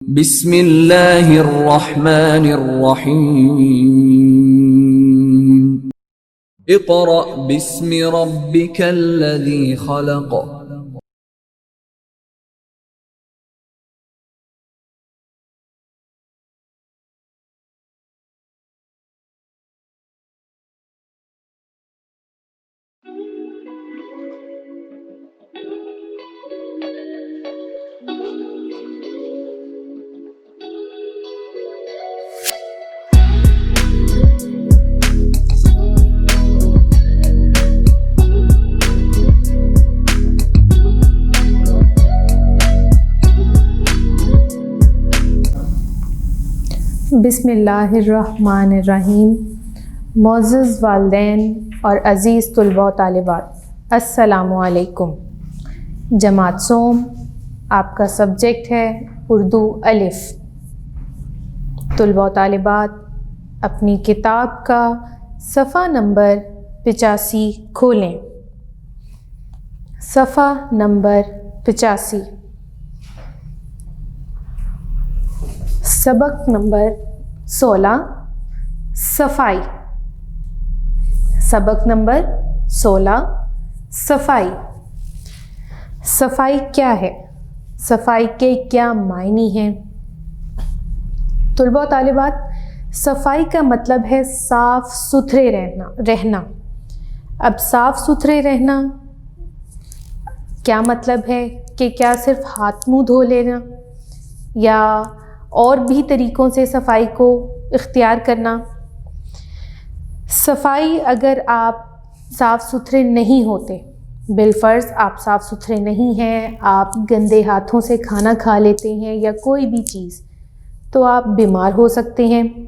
बिस्मिल्लाहिर्रहमानिर्रहीम। इक़रा बिस्मि रब्बिकल्लज़ी खलक़। बिस्मिल्लाहिर्रहमानिर्रहीम। मोअज़्ज़ज़ वालिदैन और अज़ीज़ तुलबा व तालिबात, अस्सलामु अलैकुम। जमात सोम, आपका सब्जेक्ट है उर्दू अलिफ़। तुलबा व तालिबात, अपनी किताब का सफ़ा नंबर 85 खोलें। सफ़ा नंबर 85, सबक नंबर 16, सफ़ाई। सबक नंबर 16, सफ़ाई। सफ़ाई क्या है? सफ़ाई के क्या मायने हैं? तुलबा व तालिबात, सफ़ाई का मतलब है साफ़ सुथरे रहना। अब साफ़ सुथरे रहना क्या मतलब है कि क्या सिर्फ हाथ मुँह धो लेना या और भी तरीक़ों से सफ़ाई को इख्तियार करना? सफ़ाई, अगर आप साफ़ सुथरे नहीं होते, बिलफ़र्ज़ आप साफ़ सुथरे नहीं हैं, आप गंदे हाथों से खाना खा लेते हैं या कोई भी चीज़, तो आप बीमार हो सकते हैं।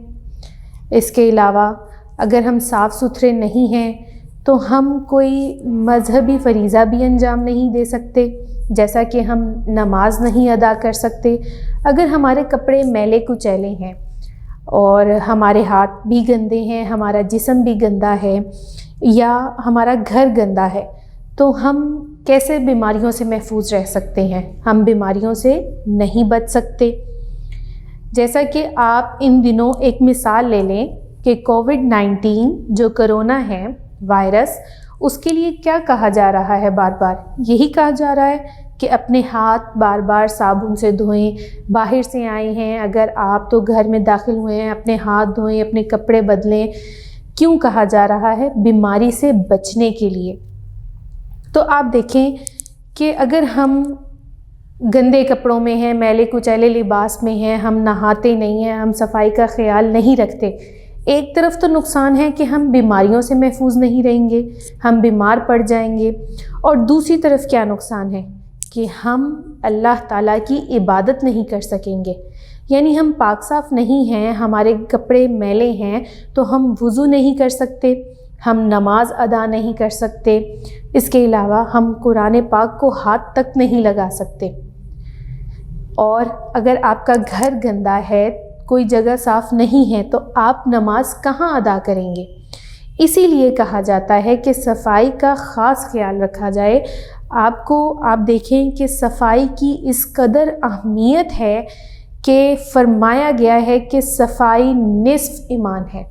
इसके अलावा अगर हम साफ़ सुथरे नहीं हैं तो हम कोई मज़हबी फ़रीज़ा भी अंजाम नहीं दे सकते, जैसा कि हम नमाज नहीं अदा कर सकते। अगर हमारे कपड़े मैले कुचैले हैं और हमारे हाथ भी गंदे हैं, हमारा जिस्म भी गंदा है या हमारा घर गंदा है, तो हम कैसे बीमारियों से महफूज रह सकते हैं? हम बीमारियों से नहीं बच सकते। जैसा कि आप इन दिनों एक मिसाल ले लें कि कोविड-19 जो कोरोना है वायरस, उसके लिए क्या कहा जा रहा है? बार बार यही कहा जा रहा है कि अपने हाथ बार बार साबुन से धोएं। बाहर से आए हैं अगर आप, तो घर में दाखिल हुए हैं, अपने हाथ धोएं, अपने कपड़े बदलें। क्यों कहा जा रहा है? बीमारी से बचने के लिए। तो आप देखें कि अगर हम गंदे कपड़ों में हैं, मैले कुचैले लिबास में हैं, हम नहाते नहीं हैं, हम सफाई का ख्याल नहीं रखते, एक तरफ तो नुकसान है कि हम बीमारियों से महफूज नहीं रहेंगे, हम बीमार पड़ जाएंगे, और दूसरी तरफ क्या नुकसान है कि हम अल्लाह ताला की इबादत नहीं कर सकेंगे। यानी हम पाक साफ़ नहीं हैं, हमारे कपड़े मैले हैं, तो हम वुज़ू नहीं कर सकते, हम नमाज अदा नहीं कर सकते। इसके अलावा हम कुरान पाक को हाथ तक नहीं लगा सकते। और अगर आपका घर गंदा है, कोई जगह साफ़ नहीं है, तो आप नमाज कहाँ अदा करेंगे? इसीलिए कहा जाता है कि सफ़ाई का ख़ास ख्याल रखा जाए। आप देखें कि सफ़ाई की इस कदर अहमियत है कि फ़रमाया गया है कि सफ़ाई निस्फ़ ईमान है।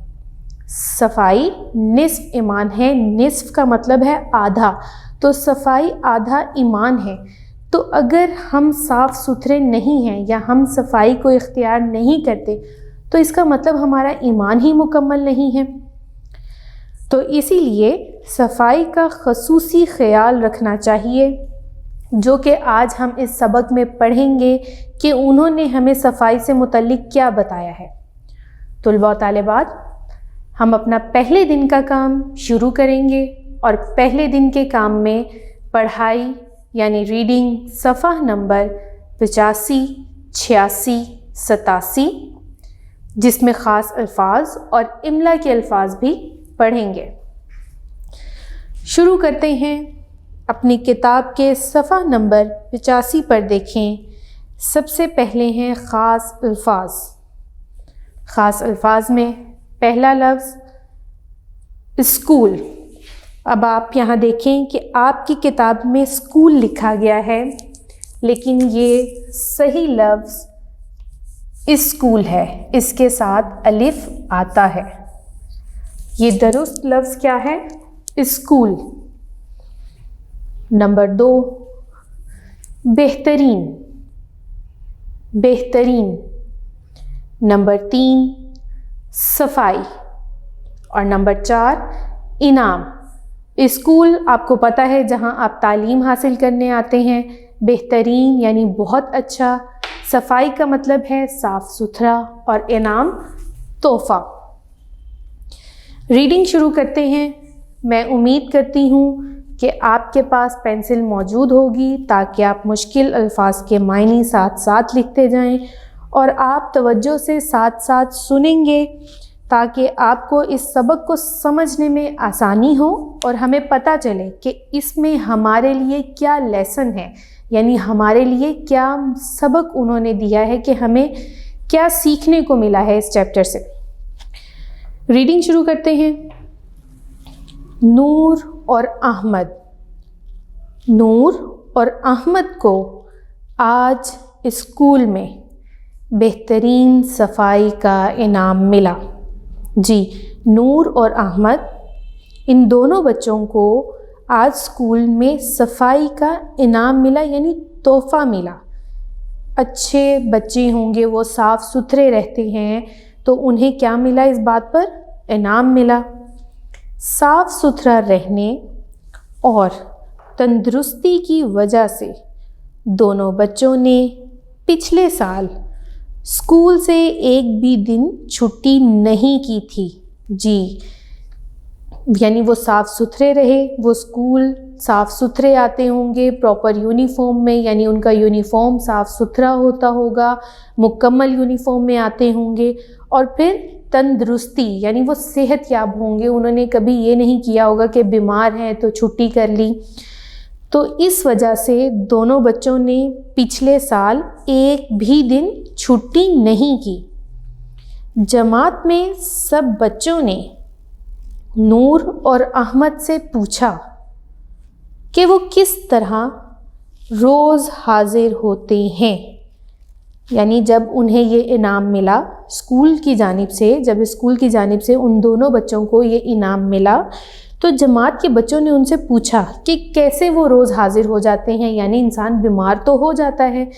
सफ़ाई निस्फ़ ईमान है। निस्फ़ का मतलब है आधा, तो सफ़ाई आधा ईमान है। तो अगर हम साफ़ सुथरे नहीं हैं या हम सफ़ाई को इख्तियार नहीं करते, तो इसका मतलब हमारा ईमान ही मुकम्मल नहीं है। तो इसीलिए सफ़ाई का ख़ुसूसी ख़याल रखना चाहिए, जो कि आज हम इस सबक में पढ़ेंगे कि उन्होंने हमें सफ़ाई से मुतल्लिक़ क्या बताया है। तुलबा व तालिबात, हम अपना पहले दिन का काम शुरू करेंगे और पहले दिन के काम में पढ़ाई यानी रीडिंग सफ़ा नंबर 85, 86, 87, जिसमें ख़ास अल्फाज और इमला के अल्फाज भी पढ़ेंगे। शुरू करते हैं। अपनी किताब के सफ़ा नंबर 85 पर देखें। सबसे पहले हैं ख़ास अल्फाज। ख़ास अल्फाज में पहला लफ्ज़ स्कूल। अब आप यहाँ देखें कि आपकी किताब में स्कूल लिखा गया है, लेकिन ये सही लफ्ज़ स्कूल है, इसके साथ अलिफ आता है। ये दुरुस्त लफ्ज़ क्या है? स्कूल। नंबर 2, बेहतरीन, बेहतरीन। नंबर 3, सफाई। और नंबर 4, इनाम। स्कूल आपको पता है जहां आप तालीम हासिल करने आते हैं। बेहतरीन यानी बहुत अच्छा, सफाई का मतलब है साफ़ सुथरा, और इनाम तोहफ़ा। रीडिंग शुरू करते हैं। मैं उम्मीद करती हूँ कि आपके पास पेंसिल मौजूद होगी ताकि आप मुश्किल अल्फाज के मायने साथ साथ लिखते जाएं, और आप तवज्जो से साथ साथ सुनेंगे ताकि आपको इस सबक को समझने में आसानी हो और हमें पता चले कि इसमें हमारे लिए क्या लेसन है, यानी हमारे लिए क्या सबक उन्होंने दिया है कि हमें क्या सीखने को मिला है इस चैप्टर से। रीडिंग शुरू करते हैं। नूर और अहमद। नूर और अहमद को आज स्कूल में बेहतरीन सफाई का इनाम मिला। जी, नूर और अहमद, इन दोनों बच्चों को आज स्कूल में सफाई का इनाम मिला, यानी तोहफ़ा मिला। अच्छे बच्चे होंगे, वो साफ़ सुथरे रहते हैं, तो उन्हें क्या मिला? इस बात पर इनाम मिला। साफ़ सुथरा रहने और तंदुरुस्ती की वजह से दोनों बच्चों ने पिछले साल स्कूल से एक भी दिन छुट्टी नहीं की थी। जी, यानी वो साफ़ सुथरे रहे, वो स्कूल साफ़ सुथरे आते होंगे प्रॉपर यूनिफॉर्म में, यानी उनका यूनिफॉर्म साफ़ सुथरा होता होगा, मुकम्मल यूनिफॉर्म में आते होंगे, और फिर तंदुरुस्ती यानी वो सेहतयाब होंगे। उन्होंने कभी ये नहीं किया होगा कि बीमार हैं तो छुट्टी कर ली। तो इस वजह से दोनों बच्चों ने पिछले साल एक भी दिन छुट्टी नहीं की। जमात में सब बच्चों ने नूर और अहमद से पूछा कि वो किस तरह रोज़ हाजिर होते हैं, यानी जब उन्हें ये इनाम मिला स्कूल की जानिब से, जब स्कूल की जानिब से उन दोनों बच्चों को ये इनाम मिला, तो जमात के बच्चों ने उनसे पूछा कि कैसे वो रोज़ हाजिर हो जाते हैं, यानी इंसान बीमार तो हो जाता है।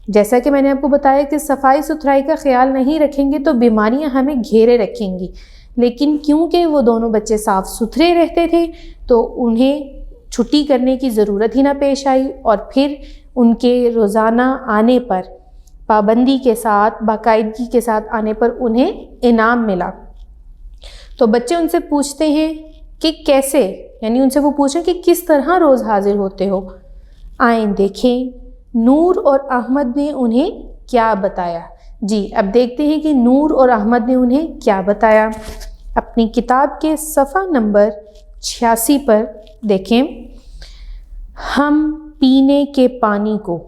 जैसा कि मैंने आपको बताया कि सफाई सुथराई का ख्याल नहीं रखेंगे तो बीमारियां हमें घेरे रखेंगी, लेकिन क्योंकि वो दोनों बच्चे साफ़ सुथरे रहते थे तो उन्हें छुट्टी करने की ज़रूरत ही ना पेश आई, और फिर उनके रोज़ाना आने पर पाबंदी के साथ, बाकायदगी के साथ आने पर उन्हें इनाम मिला। तो बच्चे उनसे पूछते हैं कि कैसे, यानी उनसे वो पूछें कि किस तरह रोज़ हाजिर होते हो। आएँ देखें नूर और अहमद ने उन्हें क्या बताया। जी, अब देखते हैं कि नूर और अहमद ने उन्हें क्या बताया। अपनी किताब के सफ़ा नंबर 86 पर देखें। हम पीने के पानी को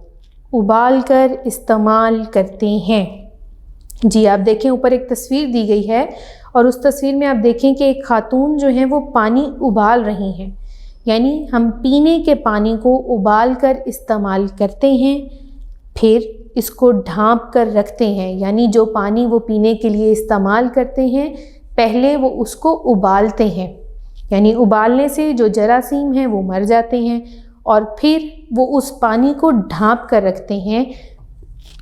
उबाल कर इस्तेमाल करते हैं। जी, आप देखें ऊपर एक तस्वीर दी गई है, और उस तस्वीर में आप देखें कि एक खातून जो है वो पानी उबाल रही हैं, यानी हम पीने के पानी को उबाल कर इस्तेमाल करते हैं, फिर इसको ढाँप कर रखते हैं, यानी जो पानी वो पीने के लिए इस्तेमाल करते हैं पहले वो उसको उबालते हैं, यानी उबालने से जो जरासीम हैं वो मर जाते हैं, और फिर वो उस पानी को ढाँप कर रखते हैं।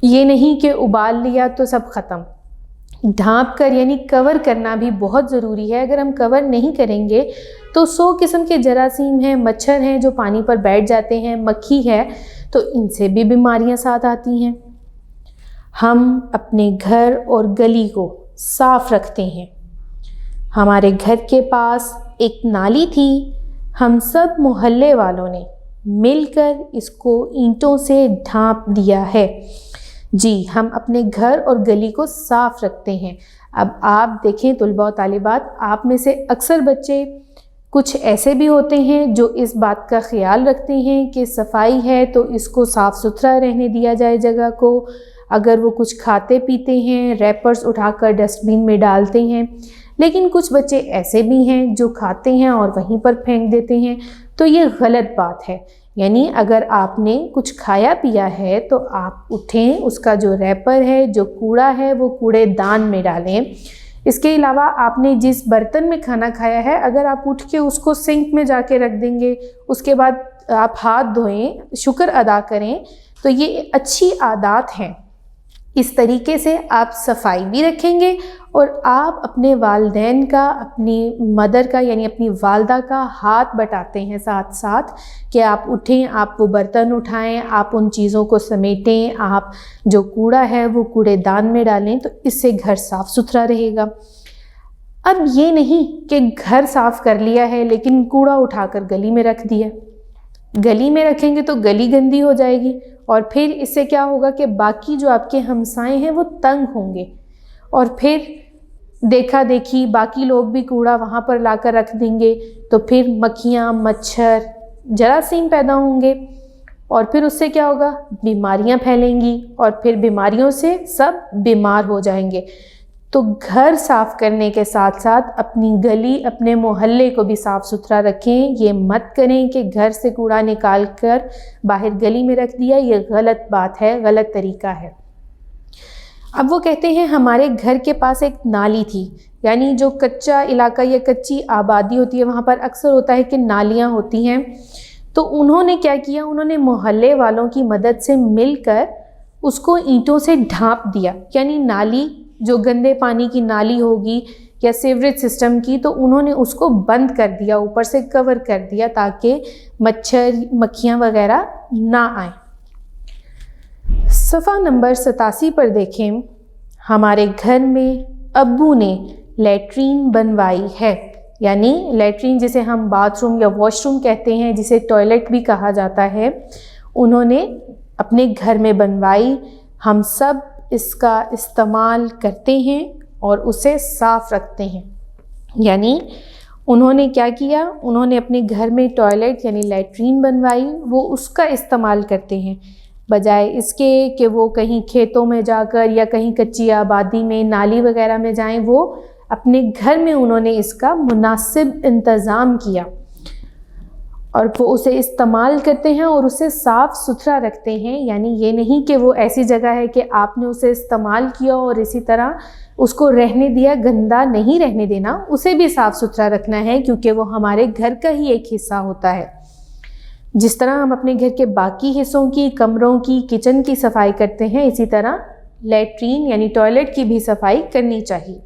ये नहीं कि उबाल लिया तो सब ख़त्म, ढाँप कर यानी कवर करना भी बहुत ज़रूरी है। अगर हम कवर नहीं करेंगे तो 100 किस्म के जरासीम हैं, मच्छर हैं जो पानी पर बैठ जाते हैं, मक्खी है, तो इनसे भी बीमारियां साथ आती हैं। हम अपने घर और गली को साफ़ रखते हैं। हमारे घर के पास एक नाली थी, हम सब मोहल्ले वालों ने मिलकर इसको ईंटों से ढाँप दिया है। जी, हम अपने घर और गली को साफ़ रखते हैं। अब आप देखें तुलबा और तालिबात, आप में से अक्सर बच्चे कुछ ऐसे भी होते हैं जो इस बात का ख्याल रखते हैं कि सफाई है तो इसको साफ़ सुथरा रहने दिया जाए जगह को। अगर वो कुछ खाते पीते हैं, रैपर्स उठाकर डस्टबिन में डालते हैं, लेकिन कुछ बच्चे ऐसे भी हैं जो खाते हैं और वहीं पर फेंक देते हैं, तो ये गलत बात है। यानी अगर आपने कुछ खाया पिया है तो आप उठें, उसका जो रैपर है, जो कूड़ा है, वो कूड़ेदान में डालें। इसके अलावा आपने जिस बर्तन में खाना खाया है, अगर आप उठ के उसको सिंक में जाके रख देंगे, उसके बाद आप हाथ धोएं, शुक्र अदा करें, तो ये अच्छी आदत हैं। इस तरीके से आप सफाई भी रखेंगे और आप अपने वालिदैन का, अपनी मदर का यानी अपनी वालदा का हाथ बटाते हैं साथ साथ कि आप उठें, आप वो बर्तन उठाएं, आप उन चीज़ों को समेटें, आप जो कूड़ा है वो कूड़ेदान में डालें, तो इससे घर साफ़ सुथरा रहेगा। अब ये नहीं कि घर साफ़ कर लिया है लेकिन कूड़ा उठाकर गली में रख दिया। गली में रखेंगे तो गली गंदी हो जाएगी और फिर इससे क्या होगा कि बाकी जो आपके हमसाए हैं वो तंग होंगे और फिर देखा देखी बाकी लोग भी कूड़ा वहाँ पर लाकर रख देंगे, तो फिर मक्खियाँ, मच्छर, जरासीम पैदा होंगे और फिर उससे क्या होगा, बीमारियाँ फैलेंगी और फिर बीमारियों से सब बीमार हो जाएंगे। तो घर साफ़ करने के साथ साथ अपनी गली, अपने मोहल्ले को भी साफ़ सुथरा रखें। ये मत करें कि घर से कूड़ा निकाल कर बाहर गली में रख दिया, ये गलत बात है, गलत तरीका है। अब वो कहते हैं हमारे घर के पास एक नाली थी, यानी जो कच्चा इलाका या कच्ची आबादी होती है वहाँ पर अक्सर होता है कि नालियाँ होती हैं। तो उन्होंने क्या किया, उन्होंने मोहल्ले वालों की मदद से मिलकर उसको ईंटों से ढाँप दिया, यानी नाली जो गंदे पानी की नाली होगी या सीवरेज सिस्टम की, तो उन्होंने उसको बंद कर दिया, ऊपर से कवर कर दिया ताकि मच्छर, मक्खियाँ वगैरह ना आए। सफ़ा नंबर 87 पर देखें, हमारे घर में अब्बू ने लैट्रीन बनवाई है, यानी लैट्रीन जिसे हम बाथरूम या वॉशरूम कहते हैं, जिसे टॉयलेट भी कहा जाता है, उन्होंने अपने घर में बनवाई। हम सब इसका इस्तेमाल करते हैं और उसे साफ़ रखते हैं। यानी उन्होंने क्या किया, उन्होंने अपने घर में टॉयलेट यानी लैट्रीन बनवाई, वो उसका इस्तेमाल करते हैं, बजाय इसके कि वो कहीं खेतों में जाकर या कहीं कच्ची आबादी में, नाली वगैरह में जाएं। वो अपने घर में उन्होंने इसका मुनासिब इंतज़ाम किया और वो उसे इस्तेमाल करते हैं और उसे साफ़ सुथरा रखते हैं। यानी ये नहीं कि वो ऐसी जगह है कि आपने उसे इस्तेमाल किया और इसी तरह उसको रहने दिया, गंदा नहीं रहने देना, उसे भी साफ़ सुथरा रखना है क्योंकि वो हमारे घर का ही एक हिस्सा होता है। जिस तरह हम अपने घर के बाकी हिस्सों की, कमरों की, किचन की सफाई करते हैं, इसी तरह लैट्रीन यानी टॉयलेट की भी सफाई करनी चाहिए।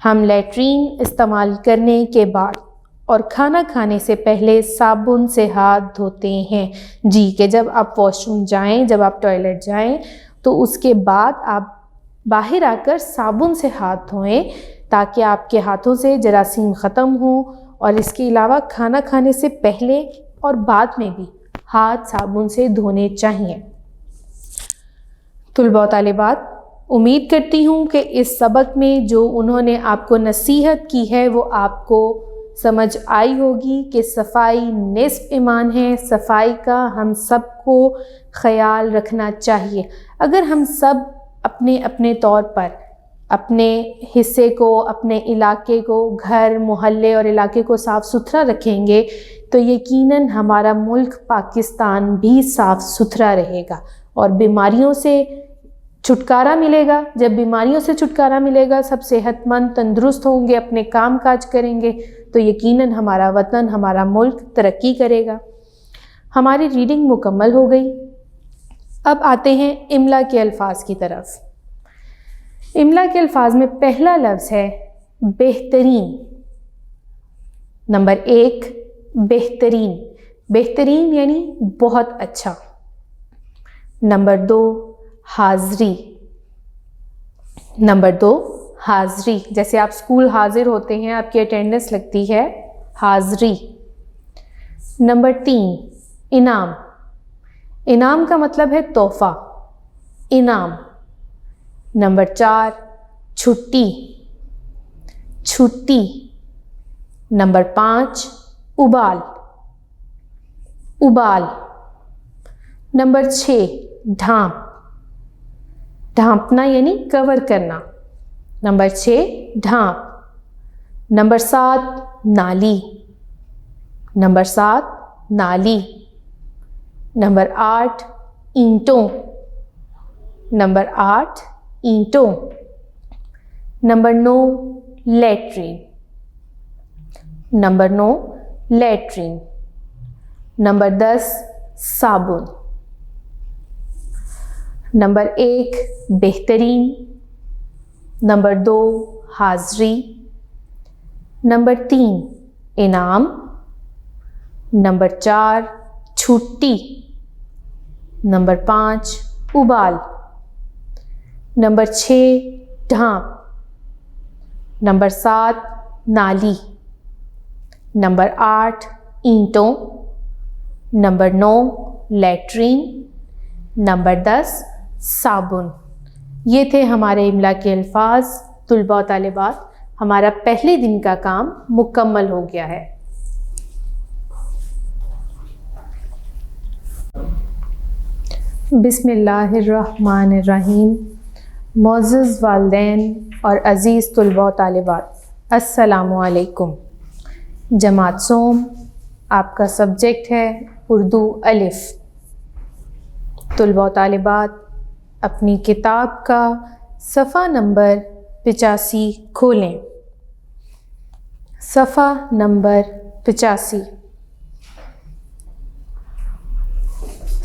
हम लैट्रीन इस्तेमाल करने के बाद और खाना खाने से पहले साबुन से हाथ धोते हैं। जी, कि जब आप वॉशरूम जाएं, जब आप टॉयलेट जाएं, तो उसके बाद आप बाहर आकर साबुन से हाथ धोएं ताकि आपके हाथों से जरासीम ख़त्म हो। और इसके अलावा खाना खाने से पहले और बाद में भी हाथ साबुन से धोने चाहिए। तुलबा तालिबात, उम्मीद करती हूँ कि इस सबक में जो उन्होंने आपको नसीहत की है वो आपको समझ आई होगी कि सफाई निस्फ ईमान है। सफाई का हम सबको ख्याल रखना चाहिए। अगर हम सब अपने अपने तौर पर अपने हिस्से को, अपने इलाके को, घर, मोहल्ले और इलाके को साफ़ सुथरा रखेंगे तो यकीनन हमारा मुल्क पाकिस्तान भी साफ़ सुथरा रहेगा और बीमारियों से छुटकारा मिलेगा। जब बीमारियों से छुटकारा मिलेगा, सब सेहतमंद, तंदुरुस्त होंगे, अपने काम काज करेंगे, तो यकीनन हमारा वतन, हमारा मुल्क तरक्की करेगा। हमारी रीडिंग मुकम्मल हो गई। अब आते हैं इमला के अल्फाज की तरफ। इमला के अल्फाज में पहला लफ्ज़ है बेहतरीन। नंबर 1 बेहतरीन। बेहतरीन यानी बहुत अच्छा। नंबर 2 हाज़री। नंबर 2 हाज़री, जैसे आप स्कूल हाजिर होते हैं, आपकी अटेंडेंस लगती है, हाज़री। नंबर 3 इनाम। इनाम का मतलब है तोहफ़ा, इनाम। नंबर 4 छुट्टी, छुट्टी। नंबर 5 उबाल, उबाल। नंबर 6 ढांप, ढांपना यानी कवर करना। नंबर 6 ढांप। नंबर 7 नाली, नंबर 7 नाली। नंबर 8 ईंटों, नंबर 8 ईंटों। Number 9 latrine, number 9 latrine. Number 10 साबुन। नंबर 1 बेहतरीन, नंबर 2 हाज़री, नंबर 3 इनाम, नंबर 4 छुट्टी, नंबर 5 उबाल, नंबर 6 ढांप, नंबर 7 नाली, नंबर 8 ईंटों, नंबर 9 लैट्रीन, नंबर 10 साबुन। ये थे हमारे इमला के अल्फाज। तुलबा और तालिबात, हमारा पहले दिन का काम मुकम्मल हो गया है। बिस्मिल्लाहिर्रहमानिर्रहीम। मोअज़्ज़ज़ वालिदैन और अज़ीज़ तुलबा और तालिबात, अस्सलामु अलैकुम। जमात सोम, आपका सब्जेक्ट है उर्दू अलिफ़। तुलबा और तालिबात, अपनी किताब का सफ़ा नंबर 85 खोलें। सफ़ा नंबर 85।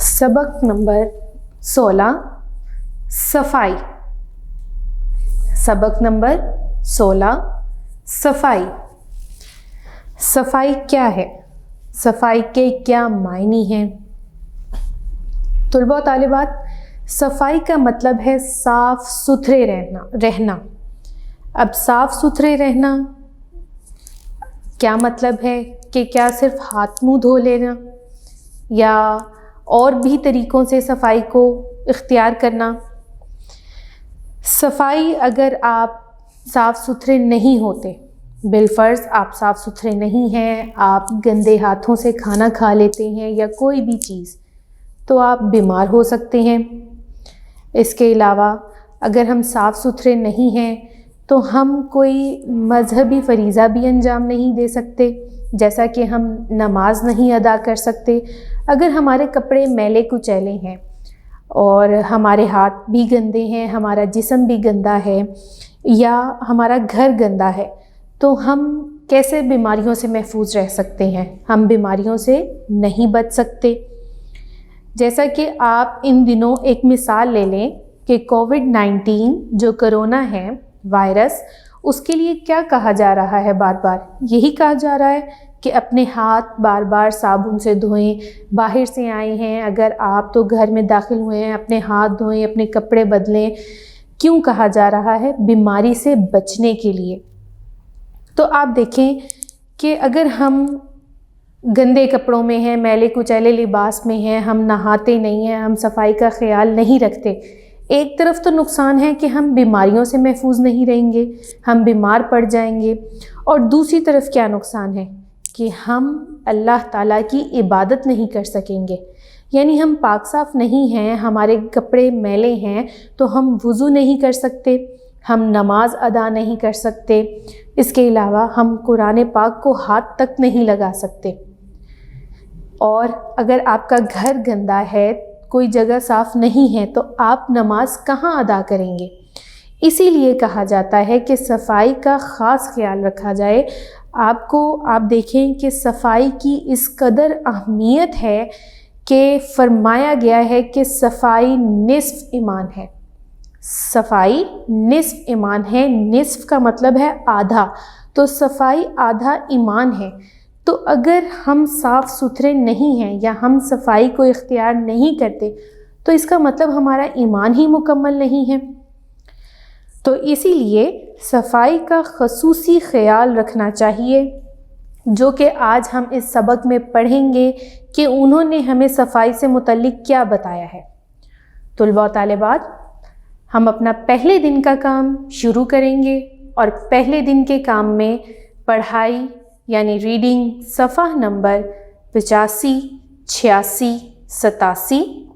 सबक नंबर 16 सफाई। सबक नंबर 16 सफाई। सफाई क्या है? सफाई के क्या मायने हैं? तुलबा और तालिबात, सफाई का मतलब है साफ सुथरे रहना। अब साफ सुथरे रहना क्या मतलब है कि क्या सिर्फ हाथ मुंह धो लेना या और भी तरीक़ों से सफाई को इख्तियार करना? सफाई, अगर आप साफ सुथरे नहीं होते, बिलफ़र्ज़ आप साफ सुथरे नहीं हैं, आप गंदे हाथों से खाना खा लेते हैं या कोई भी चीज़, तो आप बीमार हो सकते हैं। इसके अलावा अगर हम साफ़ सुथरे नहीं हैं तो हम कोई मज़हबी फ़रीज़ा भी अंजाम नहीं दे सकते, जैसा कि हम नमाज नहीं अदा कर सकते। अगर हमारे कपड़े मैले कुचैले हैं और हमारे हाथ भी गंदे हैं, हमारा जिस्म भी गंदा है या हमारा घर गंदा है, तो हम कैसे बीमारियों से महफूज रह सकते हैं? हम बीमारियों से नहीं बच सकते। जैसा कि आप इन दिनों एक मिसाल ले लें कि कोविड-19 जो कोरोना है वायरस, उसके लिए क्या कहा जा रहा है? बार बार यही कहा जा रहा है कि अपने हाथ बार बार साबुन से धोएं। बाहर से आए हैं अगर आप, तो घर में दाखिल हुए हैं, अपने हाथ धोएं, अपने कपड़े बदलें। क्यों कहा जा रहा है? बीमारी से बचने के लिए। तो आप देखें कि अगर हम गंदे कपड़ों में हैं, मैले कुचैले लिबास में हैं, हम नहाते नहीं हैं, हम सफाई का ख्याल नहीं रखते, एक तरफ तो नुकसान है कि हम बीमारियों से महफूज नहीं रहेंगे, हम बीमार पड़ जाएंगे, और दूसरी तरफ क्या नुकसान है कि हम अल्लाह ताला की इबादत नहीं कर सकेंगे। यानी हम पाक साफ़ नहीं हैं, हमारे कपड़े मैले हैं, तो हम वुज़ू नहीं कर सकते, हम नमाज अदा नहीं कर सकते। इसके अलावा हम कुरान पाक को हाथ तक नहीं लगा सकते। और अगर आपका घर गंदा है, कोई जगह साफ़ नहीं है, तो आप नमाज कहाँ अदा करेंगे? इसीलिए कहा जाता है कि सफाई का ख़ास ख्याल रखा जाए। आप देखें कि सफाई की इस कदर अहमियत है कि फरमाया गया है कि सफाई निस्फ़ ईमान है। सफाई निस्फ़ ईमान है। निस्फ़ का मतलब है आधा, तो सफाई आधा ईमान है। तो अगर हम साफ़ सुथरे नहीं हैं या हम सफाई को इख्तियार नहीं करते, तो इसका मतलब हमारा ईमान ही मुकम्मल नहीं है। तो इसीलिए सफाई का ख़ुसूसी ख़याल रखना चाहिए, जो कि आज हम इस सबक में पढ़ेंगे कि उन्होंने हमें सफाई से मुतल्लिक़ क्या बताया है। तुलबा और तालिबात, हम अपना पहले दिन का काम शुरू करेंगे और पहले दिन के काम में पढ़ाई यानी रीडिंग सफ़ा नंबर 85, 86, 87,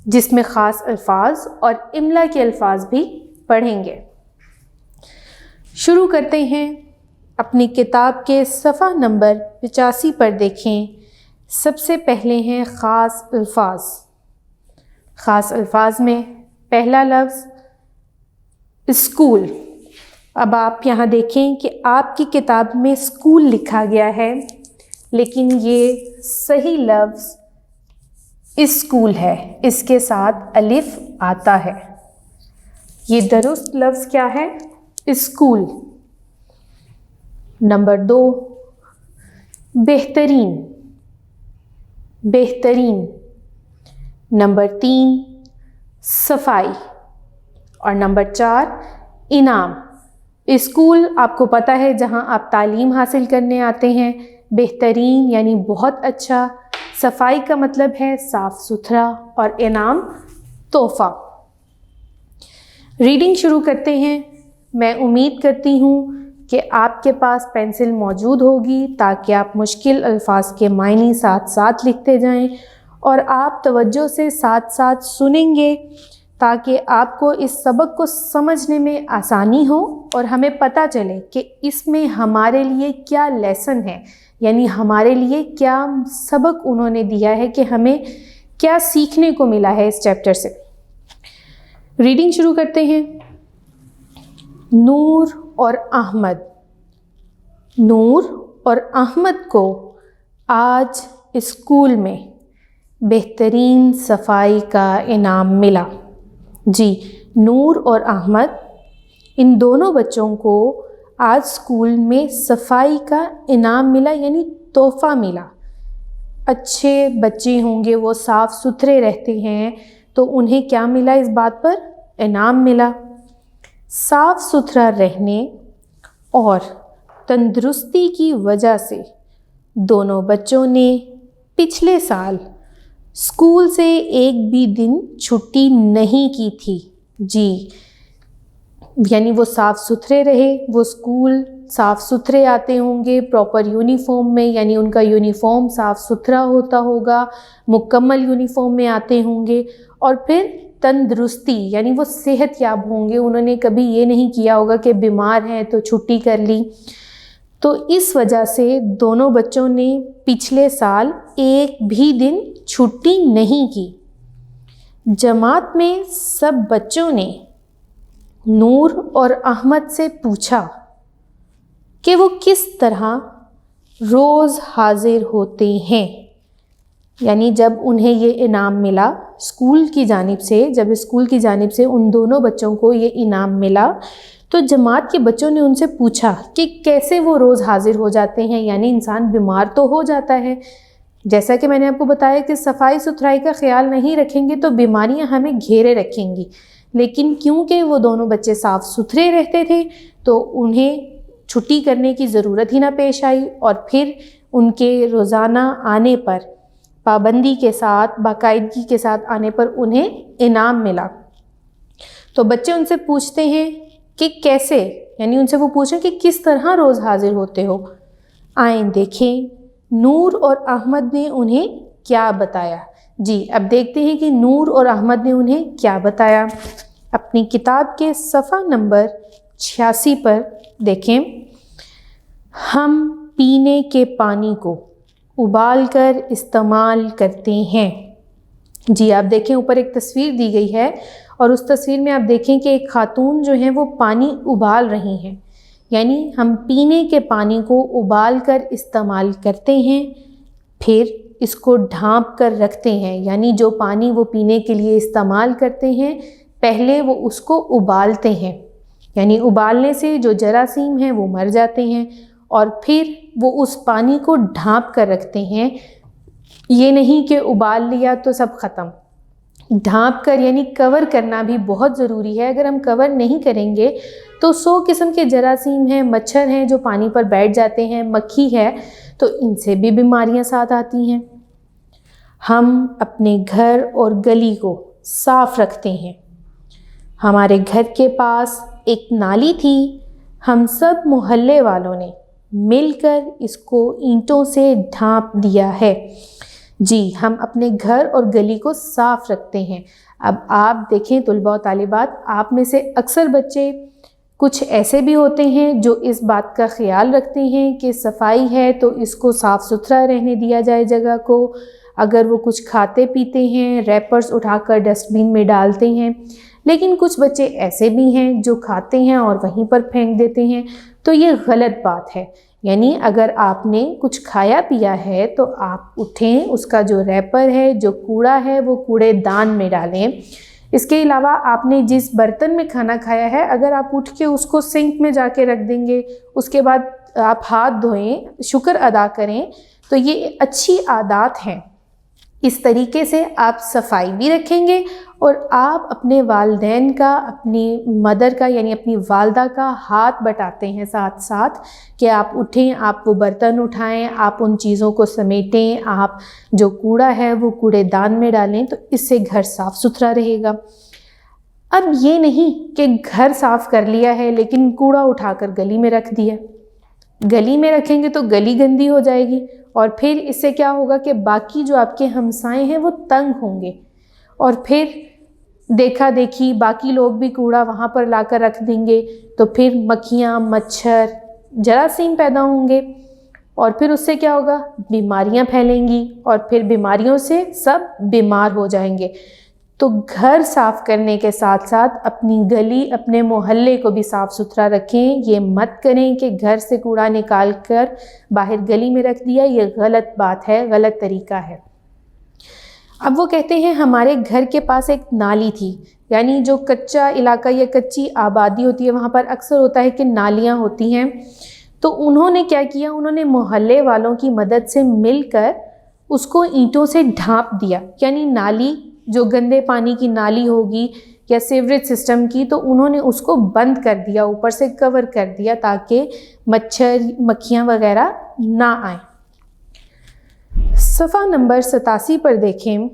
जिसमें ख़ास अल्फाज और इमला के अल्फाज भी पढ़ेंगे। शुरू करते हैं। अपनी किताब के सफ़ा नंबर 85 पर देखें सबसे पहले हैं ख़ास अल्फाज। ख़ास अल्फाज में पहला लफ्ज़ स्कूल। अब आप यहाँ देखें कि आपकी किताब में स्कूल लिखा गया है, लेकिन ये सही लफ्ज़ स्कूल है, इसके साथ अलिफ आता है। ये दुरुस्त लफ्ज़ क्या है? स्कूल। नंबर 2, बेहतरीन। बेहतरीन। नंबर 3, सफाई। और नंबर 4, इनाम। स्कूल आपको पता है जहां आप तालीम हासिल करने आते हैं। बेहतरीन यानी बहुत अच्छा, सफाई का मतलब है साफ़ सुथरा, और इनाम तोहफ़ा। रीडिंग शुरू करते हैं। मैं उम्मीद करती हूँ कि आपके पास पेंसिल मौजूद होगी ताकि आप मुश्किल अल्फाज के मायने साथ साथ लिखते जाएं, और आप तवज्जो से साथ साथ सुनेंगे ताकि आपको इस सबक को समझने में आसानी हो और हमें पता चले कि इसमें हमारे लिए क्या लेसन है, यानी हमारे लिए क्या सबक उन्होंने दिया है कि हमें क्या सीखने को मिला है इस चैप्टर से। रीडिंग शुरू करते हैं। नूर और अहमद। नूर और अहमद को आज स्कूल में बेहतरीन सफाई का इनाम मिला। जी, नूर और अहमद, इन दोनों बच्चों को आज स्कूल में सफाई का इनाम मिला, यानी तोहफ़ा मिला। अच्छे बच्चे होंगे, वो साफ़ सुथरे रहते हैं, तो उन्हें क्या मिला? इस बात पर इनाम मिला। साफ़ सुथरा रहने और तंदुरुस्ती की वजह से दोनों बच्चों ने पिछले साल स्कूल से एक भी दिन छुट्टी नहीं की थी। जी, यानी वो साफ़ सुथरे रहे, वो स्कूल साफ़ सुथरे आते होंगे प्रॉपर यूनिफॉर्म में, यानी उनका यूनिफॉर्म साफ़ सुथरा होता होगा, मुकम्मल यूनिफॉर्म में आते होंगे, और फिर तंदुरुस्ती यानी वो सेहतयाब होंगे। उन्होंने कभी ये नहीं किया होगा कि बीमार हैं तो छुट्टी कर ली। तो इस वजह से दोनों बच्चों ने पिछले साल एक भी दिन छुट्टी नहीं की। जमात में सब बच्चों ने नूर और अहमद से पूछा कि वो किस तरह रोज़ हाजिर होते हैं, यानी जब उन्हें ये इनाम मिला स्कूल की जानिब से, जब स्कूल की जानिब से उन दोनों बच्चों को ये इनाम मिला, तो जमात के बच्चों ने उनसे पूछा कि कैसे वो रोज़ हाजिर हो जाते हैं, यानी इंसान बीमार तो हो जाता है। जैसा कि मैंने आपको बताया कि सफाई सुथराई का ख्याल नहीं रखेंगे तो बीमारियां हमें घेरे रखेंगी, लेकिन क्योंकि वो दोनों बच्चे साफ़ सुथरे रहते थे तो उन्हें छुट्टी करने की ज़रूरत ही ना पेश आई, और फिर उनके रोज़ाना आने पर पाबंदी के साथ, बाकायदगी के साथ आने पर उन्हें इनाम मिला। तो बच्चे उनसे पूछते हैं कि कैसे, यानी उनसे वो पूछें कि किस तरह रोज़ हाजिर होते हो। आएँ देखें नूर और अहमद ने उन्हें क्या बताया। जी, अब देखते हैं कि नूर और अहमद ने उन्हें क्या बताया। अपनी किताब के सफ़ा नंबर 86 पर देखें। हम पीने के पानी को उबाल कर इस्तेमाल करते हैं। जी, आप देखें ऊपर एक तस्वीर दी गई है, और उस तस्वीर में आप देखें कि एक खातून जो है वो पानी उबाल रही हैं, यानी हम पीने के पानी को उबाल कर इस्तेमाल करते हैं, फिर इसको ढाँप कर रखते हैं, यानी जो पानी वो पीने के लिए इस्तेमाल करते हैं पहले वो उसको उबालते हैं, यानी उबालने से जो जरासीम हैं वो मर जाते हैं, और फिर वो उस पानी को ढाँप कर रखते हैं। ये नहीं कि उबाल लिया तो सब ख़त्म, ढाँप कर यानी कवर करना भी बहुत ज़रूरी है। अगर हम कवर नहीं करेंगे तो 100 किस्म के जरासीम हैं, मच्छर हैं जो पानी पर बैठ जाते हैं, मक्खी है, तो इनसे भी बीमारियां साथ आती हैं। हम अपने घर और गली को साफ़ रखते हैं। हमारे घर के पास एक नाली थी, हम सब मोहल्ले वालों ने मिलकर इसको ईंटों से ढाँप दिया है। जी, हम अपने घर और गली को साफ़ रखते हैं। अब आप देखें तुलबा और तालिबात, आप में से अक्सर बच्चे कुछ ऐसे भी होते हैं जो इस बात का ख्याल रखते हैं कि सफाई है तो इसको साफ़ सुथरा रहने दिया जाए जगह को। अगर वो कुछ खाते पीते हैं, रैपर्स उठाकर डस्टबिन में डालते हैं। लेकिन कुछ बच्चे ऐसे भी हैं जो खाते हैं और वहीं पर फेंक देते हैं, तो ये गलत बात है। यानी अगर आपने कुछ खाया पिया है तो आप उठें, उसका जो रैपर है, जो कूड़ा है, वो कूड़ेदान में डालें। इसके अलावा आपने जिस बर्तन में खाना खाया है, अगर आप उठ के उसको सिंक में जाके रख देंगे, उसके बाद आप हाथ धोएं, शुक्र अदा करें, तो ये अच्छी आदत हैं। इस तरीके से आप सफाई भी रखेंगे और आप अपने वालिदैन का, अपनी मदर का यानी अपनी वालदा का हाथ बटाते हैं साथ साथ कि आप उठें, आप वो बर्तन उठाएं, आप उन चीज़ों को समेटें, आप जो कूड़ा है वो कूड़ेदान में डालें, तो इससे घर साफ़ सुथरा रहेगा। अब ये नहीं कि घर साफ़ कर लिया है लेकिन कूड़ा उठाकर गली में रख दिया। गली में रखेंगे तो गली गंदी हो जाएगी और फिर इससे क्या होगा कि बाकी जो आपके हमसाए हैं वो तंग होंगे और फिर देखा देखी बाकी लोग भी कूड़ा वहाँ पर लाकर रख देंगे, तो फिर मक्खियाँ, मच्छर, जरासीम पैदा होंगे और फिर उससे क्या होगा, बीमारियाँ फैलेंगी और फिर बीमारियों से सब बीमार हो जाएंगे। तो घर साफ़ करने के साथ साथ अपनी गली, अपने मोहल्ले को भी साफ़ सुथरा रखें। ये मत करें कि घर से कूड़ा निकाल कर बाहर गली में रख दिया, ये गलत बात है, गलत तरीका है। अब वो कहते हैं हमारे घर के पास एक नाली थी, यानी जो कच्चा इलाका या कच्ची आबादी होती है वहाँ पर अक्सर होता है कि नालियाँ होती हैं। तो उन्होंने क्या किया, उन्होंने मोहल्ले वालों की मदद से मिलकर उसको ईंटों से ढाँप दिया। यानी नाली, जो गंदे पानी की नाली होगी या सीवरेज सिस्टम की, तो उन्होंने उसको बंद कर दिया, ऊपर से कवर कर दिया ताकि मच्छर, मक्खियाँ वगैरह ना आए। सफ़ा नंबर 87 पर देखें,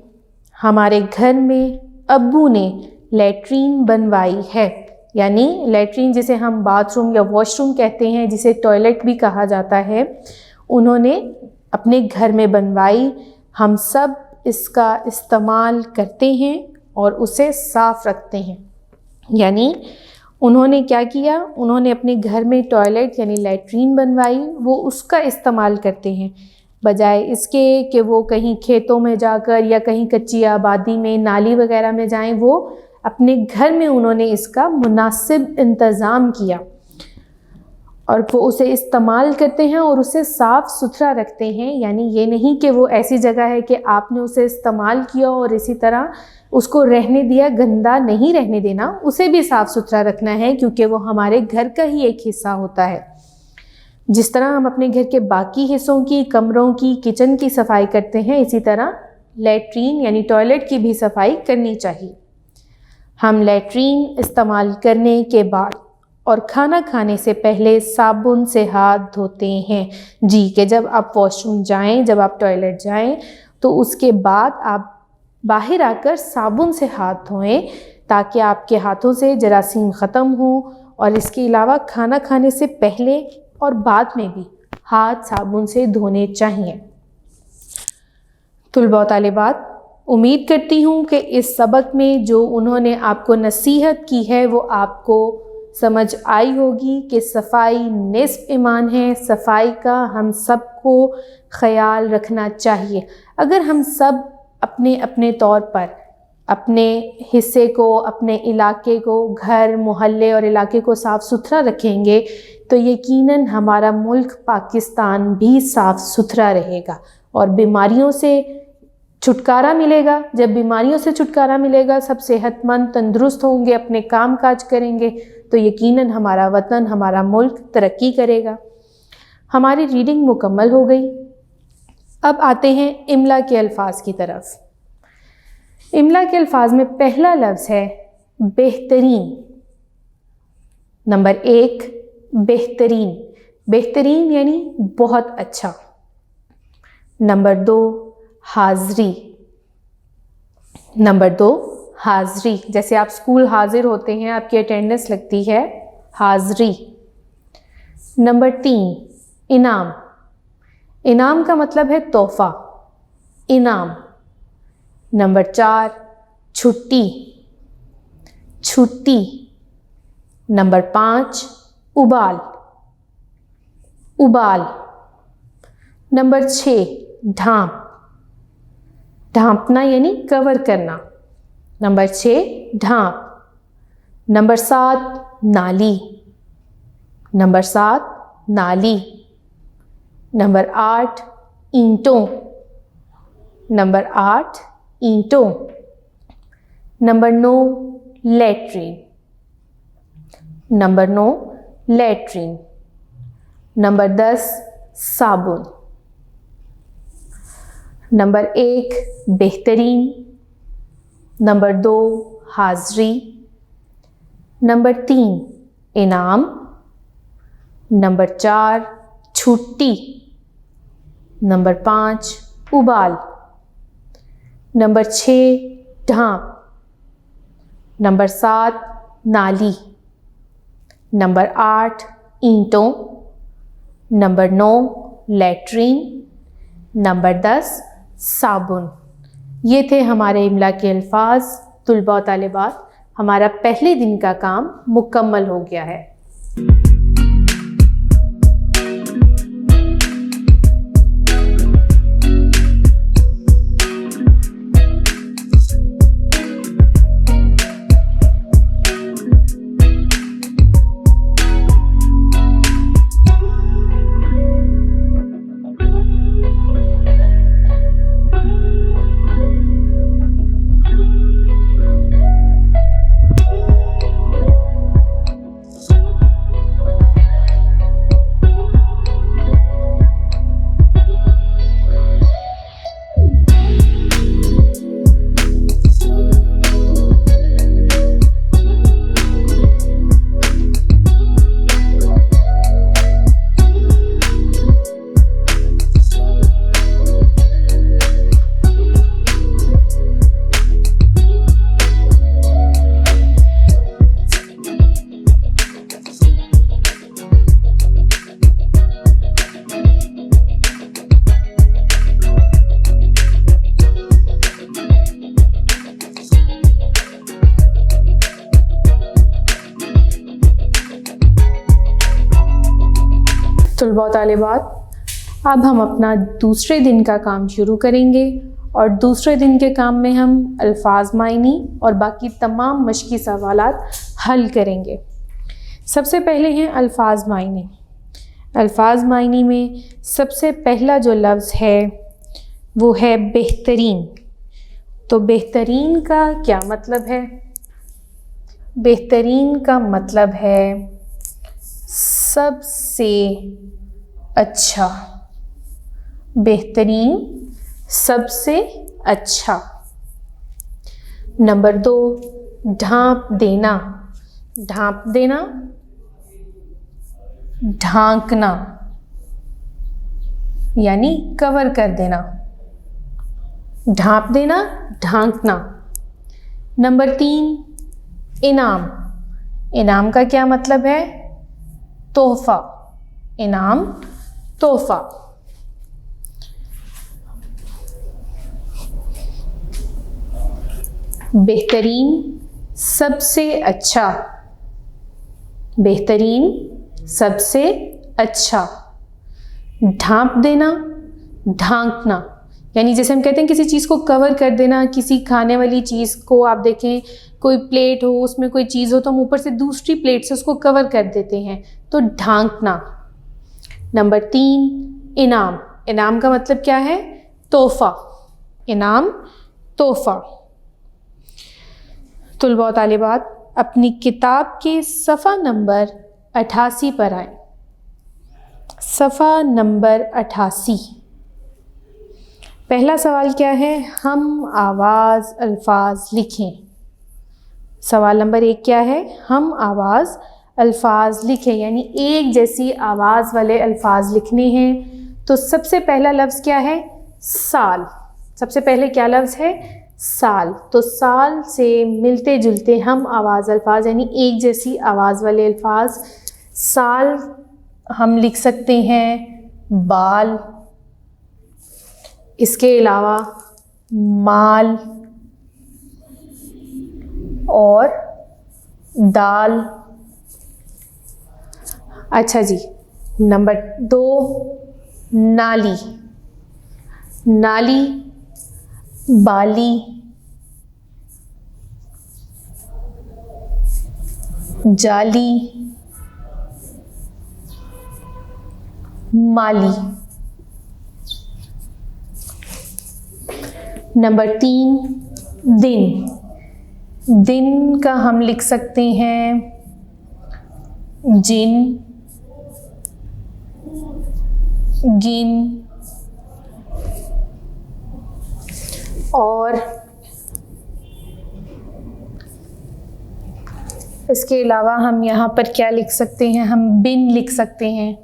हमारे घर में अब्बू ने लैट्रीन बनवाई है। यानी लैट्रीन जिसे हम बाथरूम या वॉशरूम कहते हैं, जिसे टॉयलेट भी कहा जाता है, उन्होंने अपने घर में बनवाई। हम सब इसका इस्तेमाल करते हैं और उसे साफ़ रखते हैं। यानी उन्होंने क्या किया, उन्होंने अपने घर में टॉयलेट यानी लैट्रीन बनवाई, वो उसका इस्तेमाल करते हैं, बजाय इसके कि वो कहीं खेतों में जाकर या कहीं कच्ची आबादी में, नाली वगैरह में जाएं। वो अपने घर में उन्होंने इसका मुनासिब इंतज़ाम किया और वो उसे इस्तेमाल करते हैं और उसे साफ़ सुथरा रखते हैं। यानी ये नहीं कि वो ऐसी जगह है कि आपने उसे इस्तेमाल किया और इसी तरह उसको रहने दिया, गंदा नहीं रहने देना, उसे भी साफ़ सुथरा रखना है क्योंकि वो हमारे घर का ही एक हिस्सा होता है। जिस तरह हम अपने घर के बाकी हिस्सों की, कमरों की, किचन की सफाई करते हैं, इसी तरह लैट्रीन यानी टॉयलेट की भी सफाई करनी चाहिए। हम लैट्रीन इस्तेमाल करने के बाद और खाना खाने से पहले साबुन से हाथ धोते हैं। जी, कि जब आप वॉशरूम जाएं, जब आप टॉयलेट जाएं, तो उसके बाद आप बाहर आकर साबुन से हाथ धोएं ताकि आपके हाथों से जरासीम ख़त्म हो। और इसके अलावा खाना खाने से पहले और बाद में भी हाथ साबुन से धोने चाहिए। तुलबा तालिबात, उम्मीद करती हूँ कि इस सबक में जो उन्होंने आपको नसीहत की है वो आपको समझ आई होगी कि सफाई निस्फ ईमान है। सफाई का हम सबको ख्याल रखना चाहिए। अगर हम सब अपने अपने तौर पर अपने हिस्से को, अपने इलाके को, घर, मोहल्ले और इलाके को साफ़ सुथरा रखेंगे तो यकीनन हमारा मुल्क पाकिस्तान भी साफ़ सुथरा रहेगा और बीमारियों से छुटकारा मिलेगा। जब बीमारियों से छुटकारा मिलेगा, सब सेहतमंद, तंदुरुस्त होंगे, अपने काम काज करेंगे, तो यकीनन हमारा वतन, हमारा मुल्क तरक्की करेगा। हमारी रीडिंग मुकम्मल हो गई। अब आते हैं इमला के अल्फाज की तरफ। इमला के अल्फाज में पहला लफ्ज़ है बेहतरीन। नंबर 1 बेहतरीन। बेहतरीन यानी बहुत अच्छा। नंबर 2 हाज़री। नंबर 2 हाज़री, जैसे आप स्कूल हाजिर होते हैं, आपकी अटेंडेंस लगती है, हाज़री। नंबर 3 इनाम। इनाम का मतलब है तोहफ़ा, इनाम। नंबर 4 छुट्टी, छुट्टी। नंबर 5 उबाल, उबाल। नंबर 6 ढांप, ढांपना यानी कवर करना। नंबर 6 ढांप। नंबर 7 नाली, नंबर 7 नाली। नंबर 8 ईंटों, नंबर 8 ईंटों। Number 9 latrine, number 9 latrine. Number 10 साबुन। नंबर 1 बेहतरीन। नंबर 2 हाज़री। नंबर 3 इनाम। नंबर 4 छुट्टी। नंबर 5 उबाल। नंबर 6 ढांप। नंबर 7 नाली। नंबर 8 ईंटों। Number 9 latrine. नंबर 10 साबुन। ये थे हमारे इमला के अल्फाज। तुलबा और तालिबात, हमारा पहले दिन का काम मुकम्मल हो गया है। तुलबा और तालिबात, अब हम अपना दूसरे दिन का काम शुरू करेंगे और दूसरे दिन के काम में हम अल्फाज मायनी और बाकी तमाम मश्की सवालात हल करेंगे। सबसे पहले हैं अल्फाज मायनी। अल्फाज मायनी में सबसे पहला जो लफ्ज़ है वो है बेहतरीन। तो बेहतरीन का क्या मतलब है? बेहतरीन का मतलब है सबसे अच्छा। बेहतरीन, सबसे अच्छा। नंबर 2 ढांप देना। ढांप देना, ढांकना यानी कवर कर देना। ढांप देना, ढांकना। नंबर 3 इनाम। इनाम का क्या मतलब है? तोहफा। इनाम, तोहफा। बेहतरीन, सबसे अच्छा। बेहतरीन, सबसे अच्छा। ढांप देना, ढांकना यानी जैसे हम कहते हैं किसी चीज़ को कवर कर देना। किसी खाने वाली चीज़ को आप देखें, कोई प्लेट हो, उसमें कोई चीज़ हो तो हम ऊपर से दूसरी प्लेट से उसको कवर कर देते हैं, तो ढांकना। नंबर 3 इनाम। इनाम का मतलब क्या है? तोहफा। इनाम, तोहफा। तुलबा और तालिबात, अपनी किताब के सफ़ा नंबर 88 पर आए। सफ़ा नंबर 88। पहला सवाल क्या है? हम आवाज़ अल्फाज लिखें। सवाल नंबर 1 क्या है? हम आवाज़ अल्फाज लिखें यानी एक जैसी आवाज़ वाले अल्फाज लिखने हैं। तो सबसे पहला लफ्ज़ क्या है? साल। सबसे पहले क्या लफ्ज़ है? साल। तो साल से मिलते जुलते हम आवाज़ अल्फाज यानी एक जैसी आवाज़ वाले अल्फाज। साल हम लिख सकते हैं बाल। इसके अलावा माल और दाल अच्छा जी, नंबर 2 नाली, नाली, बाली, जाली, माली। नंबर 3 दिन, दिन का हम लिख सकते हैं जिन, गिन, और इसके अलावा हम यहाँ पर क्या लिख सकते हैं, हम बिन लिख सकते हैं।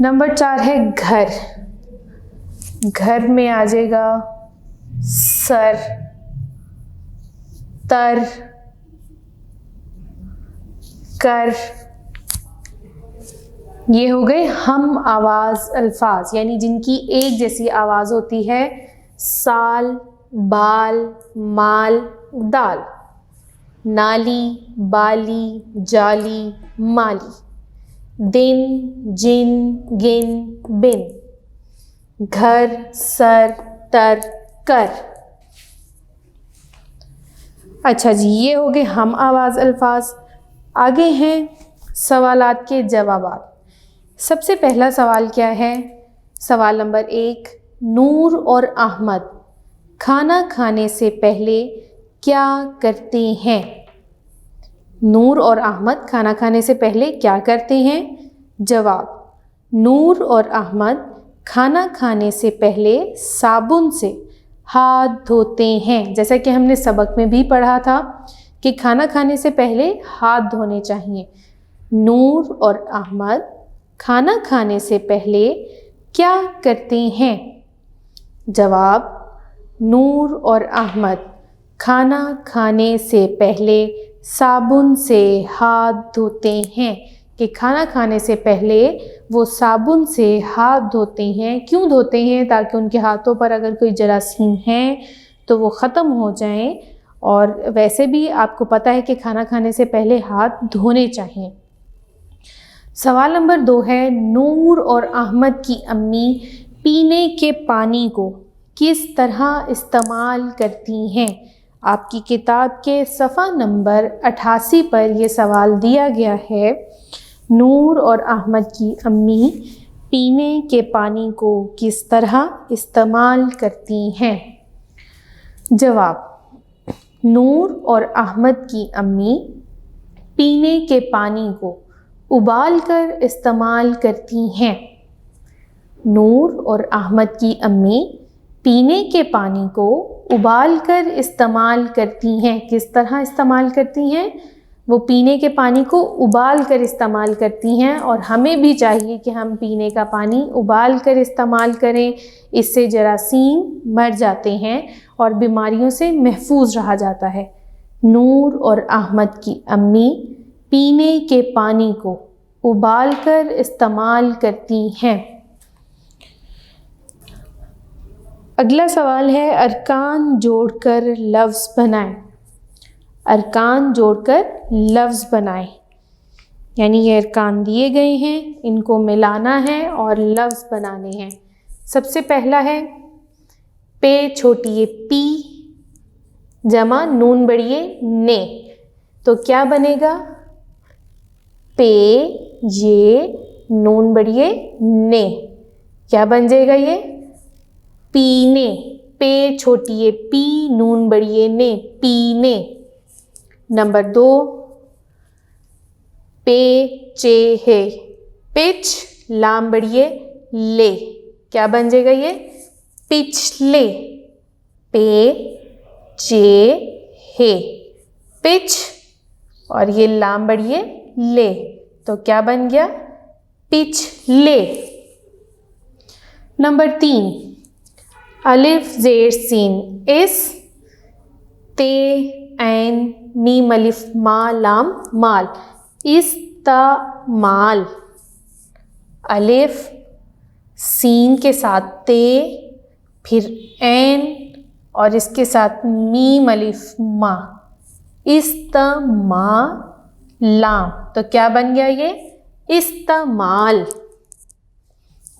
नंबर 4 है घर, घर में आ जाएगा सर, तर, कर। ये हो गए हम आवाज अल्फाज, यानी जिनकी एक जैसी आवाज होती है। साल, बाल, माल, दाल, नाली, बाली, जाली, माली, दिन, जिन, गिन, बिन, घर, सर, तर, कर। अच्छा जी, ये हो गए हम आवाज अल्फाज। आगे हैं सवालात के जवाबात। सबसे पहला सवाल क्या है? सवाल नंबर 1, नूर और अहमद खाना खाने से पहले क्या करते हैं? नूर और अहमद खाना खाने से पहले क्या करते हैं? जवाब, नूर और अहमद खाना खाने से पहले साबुन से हाथ धोते हैं। जैसा कि हमने सबक में भी पढ़ा था कि खाना खाने से पहले हाथ धोने चाहिए। नूर और अहमद खाना खाने से पहले क्या करते हैं? जवाब, नूर और अहमद खाना खाने से पहले साबुन से हाथ धोते हैं। कि खाना खाने से पहले वो साबुन से हाथ धोते हैं। क्यों धोते हैं? ताकि उनके हाथों पर अगर कोई जरासीम है तो वो ख़त्म हो जाएं। और वैसे भी आपको पता है कि खाना खाने से पहले हाथ धोने चाहिए। सवाल नंबर 2 है, नूर और अहमद की अम्मी पीने के पानी को किस तरह इस्तेमाल करती हैं? आपकी किताब के सफ़ा नंबर 88 पर यह सवाल दिया गया है। नूर और अहमद की अम्मी पीने के पानी को किस तरह इस्तेमाल करती हैं? जवाब, नूर और अहमद की अम्मी पीने के पानी को उबालकर इस्तेमाल करती हैं। नूर और अहमद की अम्मी पीने के पानी को उबालकर इस्तेमाल करती हैं। किस तरह इस्तेमाल करती हैं? वो पीने के पानी को उबाल कर इस्तेमाल करती हैं। और हमें भी चाहिए कि हम पीने का पानी उबाल कर इस्तेमाल करें। इससे जरासीम मर जाते हैं और बीमारियों से महफूज रहा जाता है। नूर और अहमद की अम्मी पीने के पानी को उबालकर इस्तेमाल करती हैं। अगला सवाल है, अरकान जोड़कर लफ्ज़ बनाएं। अरकान जोड़कर लफ्ज़ बनाएं, यानी ये अरकान दिए गए हैं, इनको मिलाना है और लफ्ज़ बनाने हैं। सबसे पहला है पे छोटी ये पी जमा नून बड़िए ने, तो क्या बनेगा? पे ये नून बड़िए ने, क्या बन जाएगा ये? पीने। पे छोटी ये पी नून बड़िए ने, पीने। नंबर 2, पे चे है पिच लाम बड़िए ले, क्या बन जाएगा ये? पिछले। पे चे है पिच और ये लाम बड़िए ले, तो क्या बन गया? पिछले। नंबर 3, अलिफ जेर सीन इस ते ऐन मीम अलिफ मा लाम माल, इस्तेमाल। अलिफ सीन के साथ ते, फिर ऐन और इसके साथ मीम अलिफ मा, इस्तेमाल। लाम, तो क्या बन गया ये? इस्तेमाल।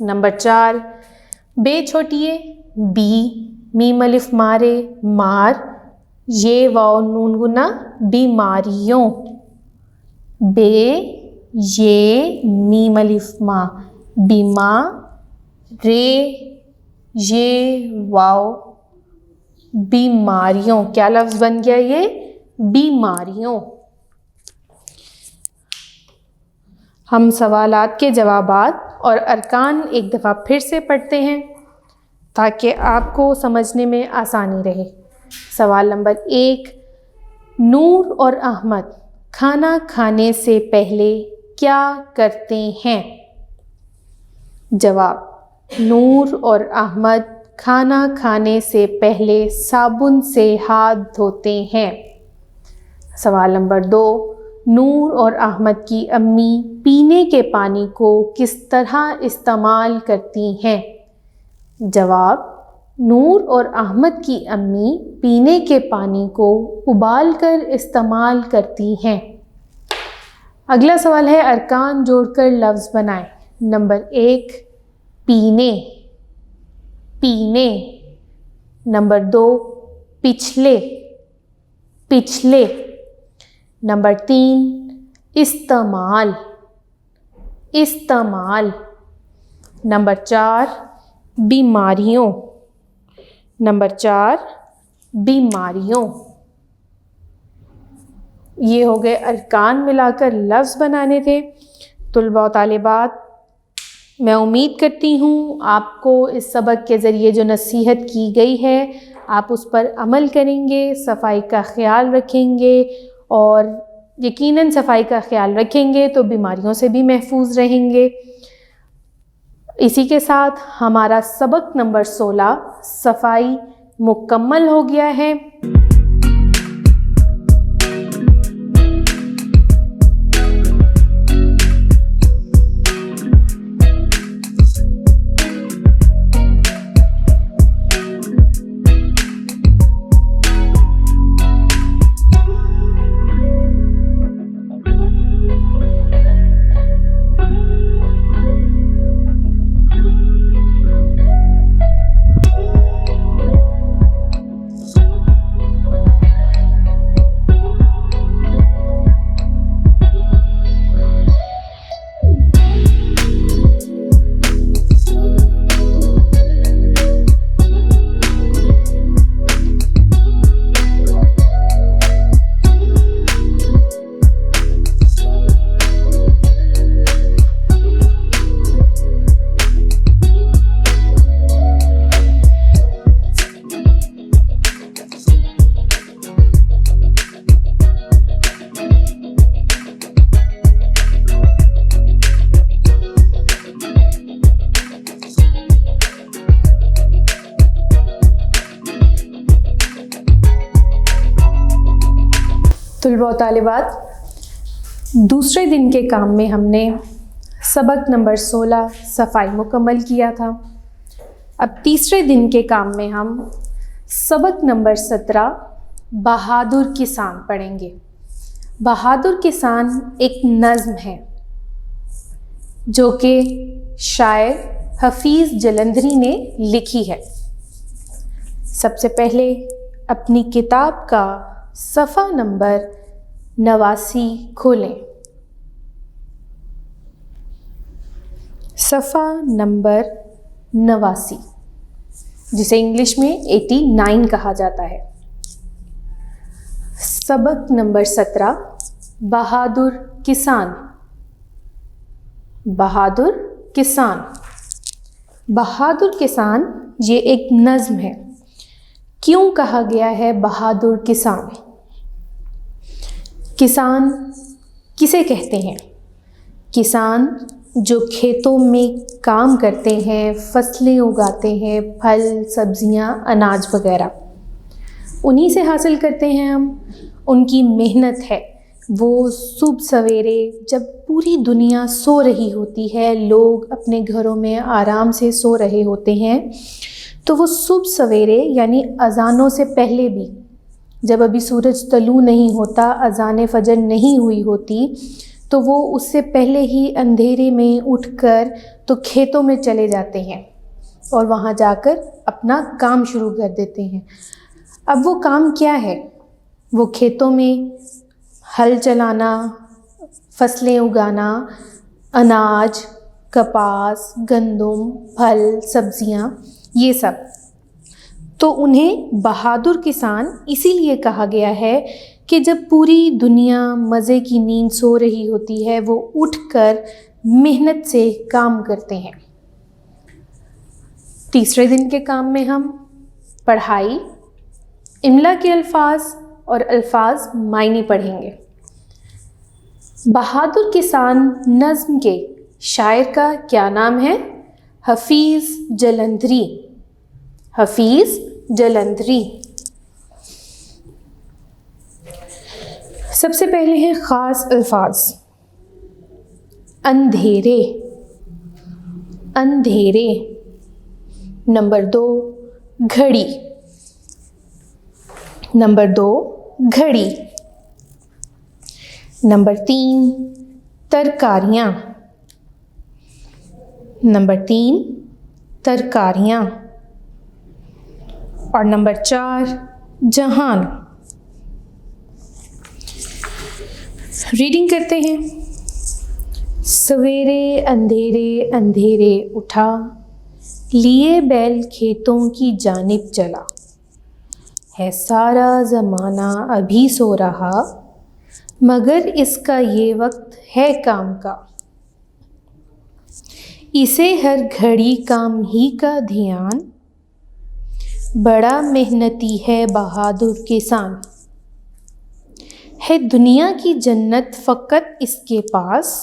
नंबर 4, बे छोटी है, बी, मीम अलिफ मारे, मार, ये वाव नून गुना, बीमारियों, बे ये मीम अलिफ मा, बीमा, रे ये वाव, बीमारियों। क्या लफ्ज बन गया ये? बीमारियों। हम सवालात के जवाबात और अरकान एक दफ़ा फिर से पढ़ते हैं ताकि आपको समझने में आसानी रहे। सवाल नंबर 1, नूर और अहमद खाना खाने से पहले क्या करते हैं? जवाब, नूर और अहमद खाना खाने से पहले साबुन से हाथ धोते हैं। सवाल नंबर 2, नूर और अहमद की अम्मी पीने के पानी को किस तरह इस्तेमाल करती हैं? जवाब, नूर और अहमद की अम्मी पीने के पानी को उबालकर इस्तेमाल करती हैं। अगला सवाल है अरकान जोड़कर लफ्ज़ बनाएं। नंबर 1, पीने, पीने। नंबर 2, पिछले, पिछले। नंबर 3, इस्तेमाल, इस्तेमाल। नंबर 4, बीमारियों, नंबर 4, बीमारियों। ये हो गए अरकान मिलाकर लफ्ज़ बनाने थे। तुलबा और तालिबात, मैं उम्मीद करती हूँ आपको इस सबक के ज़रिए जो नसीहत की गई है आप उस पर अमल करेंगे, सफाई का ख्याल रखेंगे और यकीनन सफाई का ख्याल रखेंगे तो बीमारियों से भी महफूज रहेंगे। इसी के साथ हमारा सबक नंबर 16 सफाई मुकम्मल हो गया है। तुलबा और तालिबात, दूसरे दिन के काम में हमने सबक नंबर 16 सफाई मुकम्मल किया था। अब तीसरे दिन के काम में हम सबक नंबर 17 बहादुर किसान पढ़ेंगे। बहादुर किसान एक नज़्म है जो कि शायर हफीज़ जलंधरी ने लिखी है। सबसे पहले अपनी किताब का सफ़ा नंबर 89 खोलें। सफ़ा नंबर 89 जिसे इंग्लिश में 89 कहा जाता है। सबक नंबर 17 बहादुर किसान। बहादुर किसान, बहादुर किसान ये एक नज़्म है। क्यों कहा गया है बहादुर किसान? किसान किसे कहते हैं? किसान जो खेतों में काम करते हैं, फसलें उगाते हैं, फल, सब्जियां, अनाज वगैरह, उन्हीं से हासिल करते हैं हम। उनकी मेहनत है। वो सुबह सवेरे जब पूरी दुनिया सो रही होती है, लोग अपने घरों में आराम से सो रहे होते हैं, तो वो सुबह सवेरे यानी अज़ानों से पहले भी जब अभी सूरज तलू नहीं होता, अज़ान फ़जर नहीं हुई होती, तो वो उससे पहले ही अंधेरे में उठकर तो खेतों में चले जाते हैं और वहाँ जाकर अपना काम शुरू कर देते हैं। अब वो काम क्या है? वो खेतों में हल चलाना, फसलें उगाना, अनाज, कपास, गंदम, फल, सब्जियाँ, ये सब। तो उन्हें बहादुर किसान इसीलिए कहा गया है कि जब पूरी दुनिया मज़े की नींद सो रही होती है, वो उठकर मेहनत से काम करते हैं। तीसरे दिन के काम में हम पढ़ाई, इमला के अल्फाज और अल्फाज मायने पढ़ेंगे। बहादुर किसान नज़्म के शायर का क्या नाम है? हफीज़ जलंधरी। हफीज़ जलंधरी। सबसे पहले हैं ख़ास अल्फाज। अंधेरे, अंधेरे। नंबर 2 घड़ी, नंबर 2 घड़ी। नंबर 3 तरकारियाँ, नंबर 3 तरकारियाँ। और नंबर 4 जहान। रीडिंग करते हैं। सवेरे अंधेरे अंधेरे उठा, लिए बैल खेतों की जानिब चला, है सारा ज़माना अभी सो रहा, मगर इसका ये वक्त है काम का। इसे हर घड़ी काम ही का ध्यान, बड़ा मेहनती है बहादुर किसान, है दुनिया की जन्नत फ़कत इसके पास,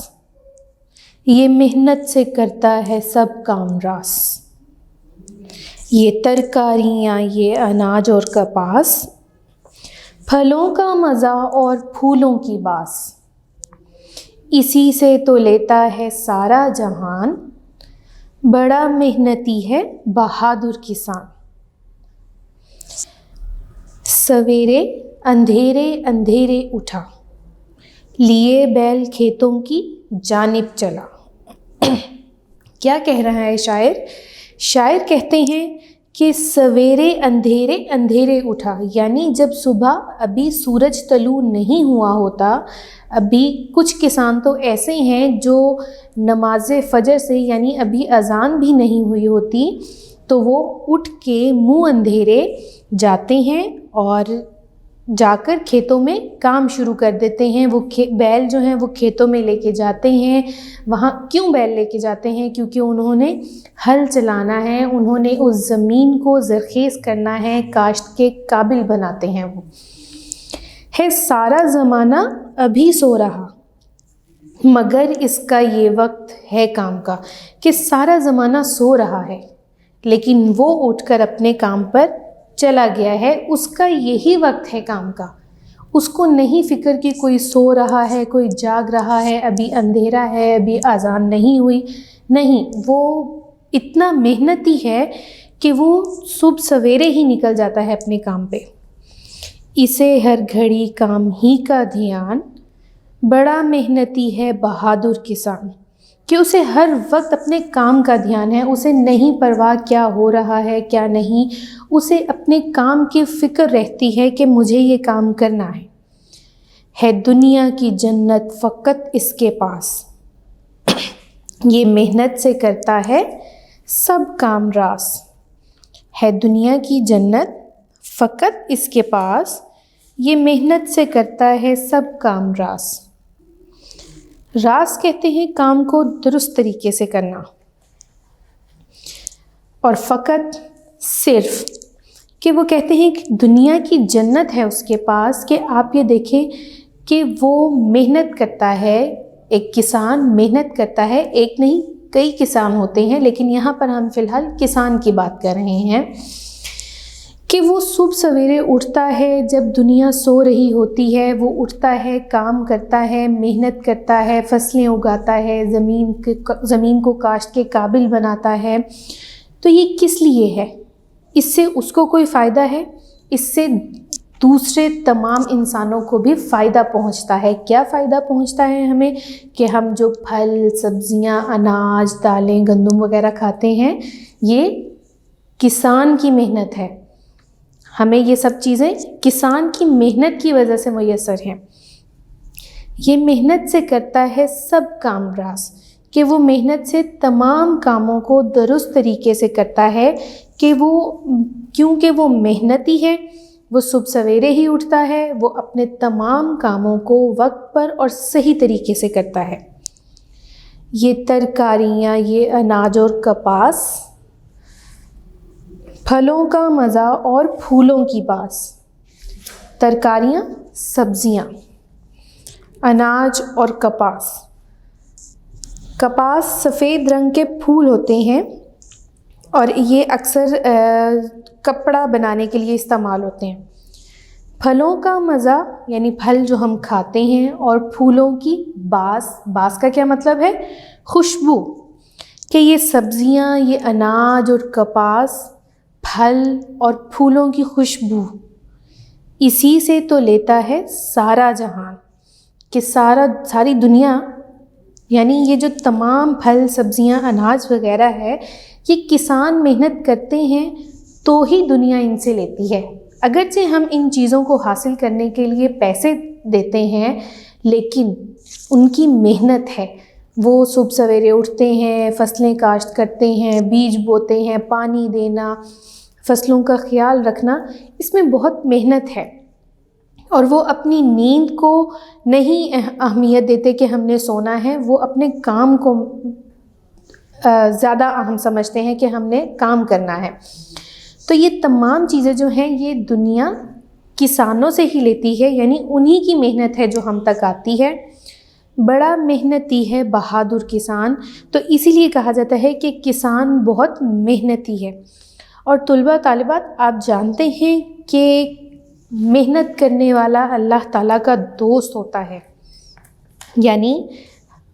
ये मेहनत से करता है सब काम रास। ये तरकारियाँ, ये अनाज और कपास, फलों का मज़ा और फूलों की बास, इसी से तो लेता है सारा जहान, बड़ा मेहनती है बहादुर किसान। सवेरे अंधेरे अंधेरे उठा, लिए बैल खेतों की जानिब चला। क्या कह रहा है शायर? शायर कहते हैं कि सवेरे अंधेरे अंधेरे उठा, यानी जब सुबह अभी सूरज तलू नहीं हुआ होता, अभी कुछ किसान तो ऐसे हैं जो नमाज फ़जर से, यानी अभी अज़ान भी नहीं हुई होती, तो वो उठ के मुँह अंधेरे जाते हैं और जाकर खेतों में काम शुरू कर देते हैं। वो बैल जो हैं वो खेतों में लेके जाते हैं। वहाँ क्यों बैल लेके जाते हैं? क्योंकि उन्होंने हल चलाना है, उन्होंने उस ज़मीन को ज़रख़ेज़ करना है, काश्त के काबिल बनाते हैं। वो है सारा ज़माना अभी सो रहा, मगर इसका ये वक्त है काम का। कि सारा ज़माना सो रहा है लेकिन वो उठकर अपने काम पर चला गया है, उसका यही वक्त है काम का। उसको नहीं फ़िक्र कि कोई सो रहा है, कोई जाग रहा है, अभी अंधेरा है, अभी अज़ान नहीं हुई। नहीं, वो इतना मेहनती है कि वो सुबह सवेरे ही निकल जाता है अपने काम पे। इसे हर घड़ी काम ही का ध्यान, बड़ा मेहनती है बहादुर किसान। कि उसे हर वक्त अपने काम का ध्यान है, उसे नहीं परवाह क्या हो रहा है क्या नहीं, उसे अपने काम की फ़िक्र रहती है कि मुझे ये काम करना है दुनिया की जन्नत फ़कत इसके पास, ये मेहनत से करता है सब काम रास। है दुनिया की जन्नत फ़कत इसके पास, ये मेहनत से करता है सब काम रास। रास कहते हैं काम को दुरुस्त तरीके से करना, और फ़कत सिर्फ, कि वो कहते हैं कि दुनिया की जन्नत है उसके पास। कि आप ये देखें कि वो मेहनत करता है, एक किसान मेहनत करता है, एक नहीं कई किसान होते हैं, लेकिन यहाँ पर हम फ़िलहाल किसान की बात कर रहे हैं। कि वो सुबह सवेरे उठता है जब दुनिया सो रही होती है, वो उठता है, काम करता है, मेहनत करता है, फसलें उगाता है, ज़मीन को काश्त के काबिल बनाता है। तो ये किस लिए है? इससे उसको कोई फ़ायदा है? इससे दूसरे तमाम इंसानों को भी फ़ायदा पहुंचता है। क्या फ़ायदा पहुंचता है हमें कि हम जो फल, सब्जियां, अनाज, दालें, गंदम वगैरह खाते हैं, ये किसान की मेहनत है। हमें ये सब चीज़ें किसान की मेहनत की वजह से मुयस्सर हैं। ये मेहनत से करता है सब काम रास, कि वो मेहनत से तमाम कामों को दुरुस्त तरीके से करता है, कि वो क्योंकि वो मेहनती है, वो सुबह सवेरे ही उठता है, वो अपने तमाम कामों को वक्त पर और सही तरीके से करता है। ये तरकारियाँ, ये अनाज और कपास, फलों का मज़ा और फूलों की बास, तरकारियाँ, सब्जियाँ, अनाज और कपास। कपास सफ़ेद रंग के फूल होते हैं और ये अक्सर कपड़ा बनाने के लिए इस्तेमाल होते हैं। फलों का मज़ा यानी फल जो हम खाते हैं, और फूलों की बास, बास का क्या मतलब है? खुशबू। कि ये सब्जियां, ये अनाज और कपास, फल और फूलों की खुशबू, इसी से तो लेता है सारा जहान, कि सारी दुनिया, यानी ये जो तमाम फल, सब्जियां, अनाज वगैरह है, ये किसान मेहनत करते हैं तो ही दुनिया इनसे लेती है। अगरचे हम इन चीज़ों को हासिल करने के लिए पैसे देते हैं, लेकिन उनकी मेहनत है। वो सुबह सवेरे उठते हैं, फसलें काश्त करते हैं, बीज बोते हैं, पानी देना, फसलों का ख्याल रखना, इसमें बहुत मेहनत है। और वो अपनी नींद को नहीं अहमियत देते कि हमने सोना है, वो अपने काम को ज़्यादा अहम समझते हैं कि हमने काम करना है। तो ये तमाम चीज़ें जो हैं, ये दुनिया किसानों से ही लेती है, यानी उन्हीं की मेहनत है जो हम तक आती है। बड़ा मेहनती है बहादुर किसान, तो इसीलिए कहा जाता है कि किसान बहुत मेहनती है। और तुलबा तालिबात, आप जानते हैं कि मेहनत करने वाला अल्लाह ताला का दोस्त होता है। यानी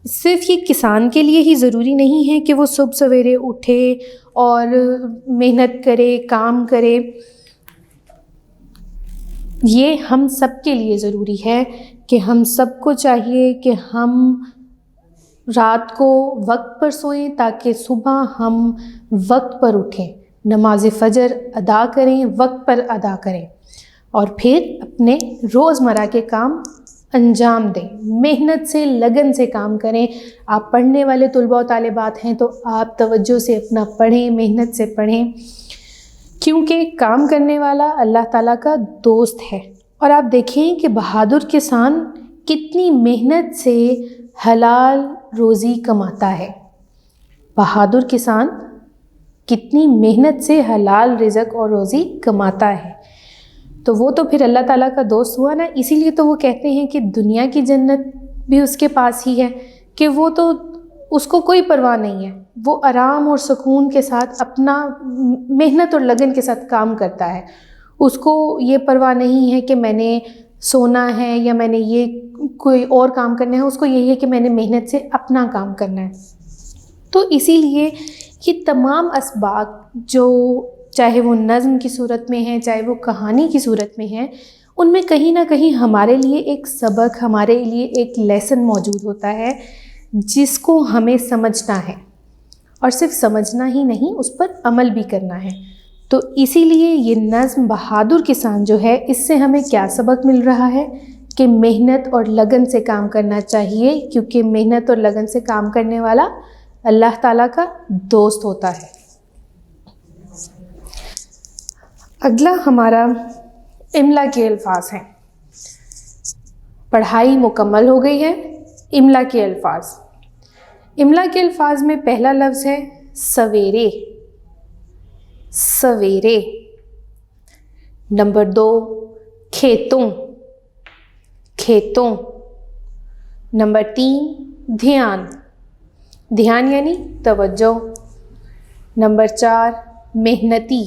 सिर्फ ये किसान के लिए ही ज़रूरी नहीं है कि वो सुबह सवेरे उठे और मेहनत करे, काम करे। ये हम सब के लिए ज़रूरी है कि हम सबको चाहिए कि हम रात को वक्त पर सोएं, ताकि सुबह हम वक्त पर उठें, नमाज फ़जर अदा करें, वक्त पर अदा करें, और फिर अपने रोज़मर्रा के काम अंजाम दें। मेहनत से, लगन से काम करें। आप पढ़ने वाले तुलबा और तालिबात हैं तो आप तवज्जो से अपना पढ़ें, मेहनत से पढ़ें, क्योंकि काम करने वाला अल्लाह ताला का दोस्त है। और आप देखें कि बहादुर किसान कितनी मेहनत से हलाल रोज़ी कमाता है। बहादुर किसान कितनी मेहनत से हलाल रिज़्क और रोज़ी कमाता है, तो वो तो फिर अल्लाह ताला का दोस्त हुआ ना। इसीलिए तो वो कहते हैं कि दुनिया की जन्नत भी उसके पास ही है, कि वो तो, उसको कोई परवाह नहीं है, वो आराम और सुकून के साथ अपना मेहनत और लगन के साथ काम करता है। उसको ये परवाह नहीं है कि मैंने सोना है या मैंने ये कोई और काम करना है, उसको यही है कि मैंने मेहनत से अपना काम करना है। तो इसीलिए ये तमाम असबाब, जो चाहे वो नज़्म की सूरत में है, चाहे वो कहानी की सूरत में है, उनमें कहीं ना कहीं हमारे लिए एक सबक, हमारे लिए एक लेसन मौजूद होता है, जिसको हमें समझना है, और सिर्फ समझना ही नहीं, उस पर अमल भी करना है। तो इसीलिए ये नज़्म बहादुर किसान जो है, इससे हमें क्या सबक मिल रहा है कि मेहनत और लगन से काम करना चाहिए, क्योंकि मेहनत और लगन से काम करने वाला अल्लाह ताला का दोस्त होता है। अगला हमारा इमला के अल्फाज हैं। पढ़ाई मुकम्मल हो गई है। इमला के अल्फाज, इमला के अल्फाज में पहला लफ्ज़ है सवेरे, सवेरे। नंबर 2 खेतों, खेतों। नंबर 3 ध्यान, ध्यान यानी तवज्जो। नंबर 4 मेहनती,